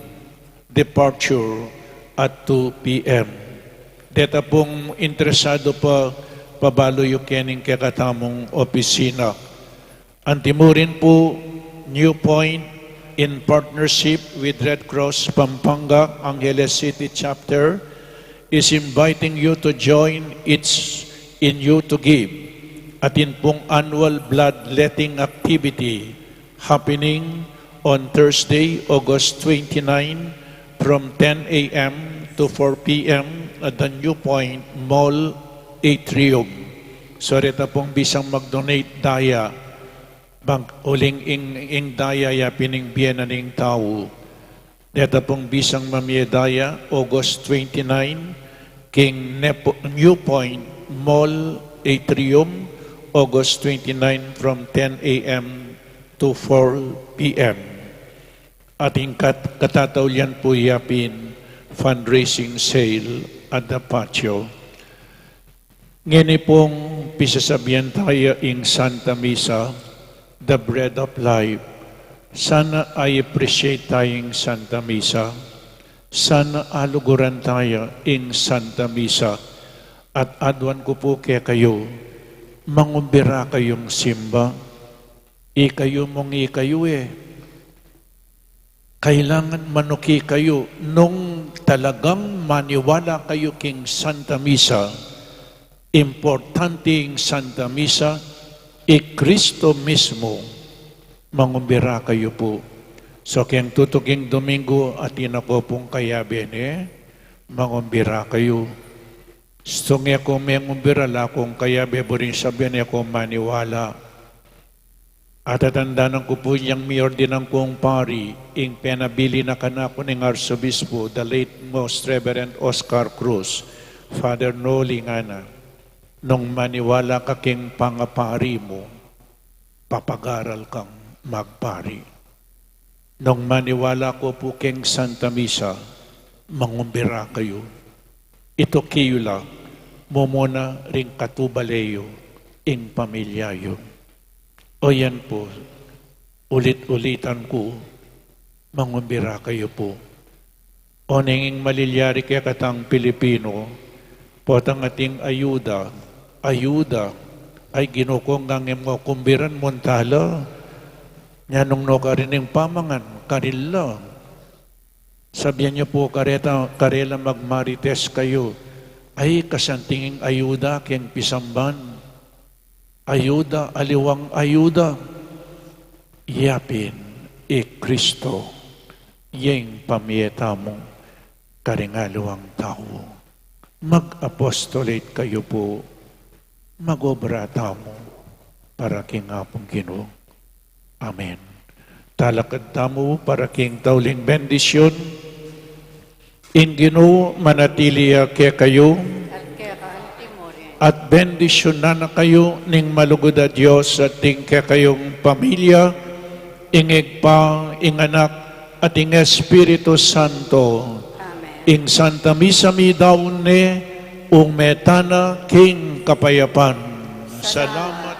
departure at 2 p.m. Deta pong interesado pa pabalo yung kening kakatamong opisina. Antimurin po, New Point, in partnership with Red Cross Pampanga Angeles City Chapter, is inviting you to join its In You to Give, atin pong annual bloodletting activity happening on Thursday, August 29 from 10 a.m. to 4 p.m. at the New Point Mall Atrium. So rita pong bisang mag-donate daya, uling ing daya ya pining biyena ning tao. Rita pong bisang mamiyedaya, August 29, King New Point Mall Atrium, August 29 from 10 a.m. to 4 p.m. Ating katataulian po yapin fundraising sale at the patio. Ngayon pong pisasabihan tayo in Santa Misa, the bread of life. Sana ay appreciate tayong Santa Misa. Sana aluguran tayo in Santa Misa. At adwan ko po kaya kayo, mangumbira kayong simba. Ikayo mong ikayo eh. Kailangan manuki kayo nung talagang maniwala kayo king Santa Misa. Importanteng Santa Misa, Kristo mismo, mangumbira kayo po. So kayang tutuking Domingo at inako pong kayabin mangumbira kayo. So nga kung may ngumbira la kung kayabe po rin sabihin niya kung maniwala. At tatandaan ko po niyang mayor din ang kong pari, ing penabili na kanako ng Arsobispo, the late Most Reverend Oscar Cruz, Father Noli Ngana, nung maniwala ka king pangapari mo, papagaral kang magpari. Nung maniwala ko po king Santa Misa, mangumbira kayo. Ito kayo lang, mumuna ring katubalayo, ing pamilyayo. O yan po, ulit-ulitan ko, mangumbira kayo po. O nanging malilyari kaya katang Pilipino, potang ating ayuda ay ginukong ang mo kumbiran montala. Nyanong no karining pamangan, karilla. Sabihan niyo po, karela magmarites kayo, ay kasantinging ayuda keng pisamban. Ayuda, aliwang ayuda. Yapin, Kristo, yeng pamieta mo, karingaluang tao. Mag-apostolate kayo po, mag-obra mo, para king apong Ginoo. Amen. Talakad tamo para king tauling bendisyon. In Ginoo manatiliya kaya kayo at bendisyon na kayo ning malugod a Diyos at ting kaya kayong pamilya, ingig pa, ing anak at ing Espiritu Santo. Amen. Ing Santa Misa mi daun ne, ung metana king kapayapan. Salamat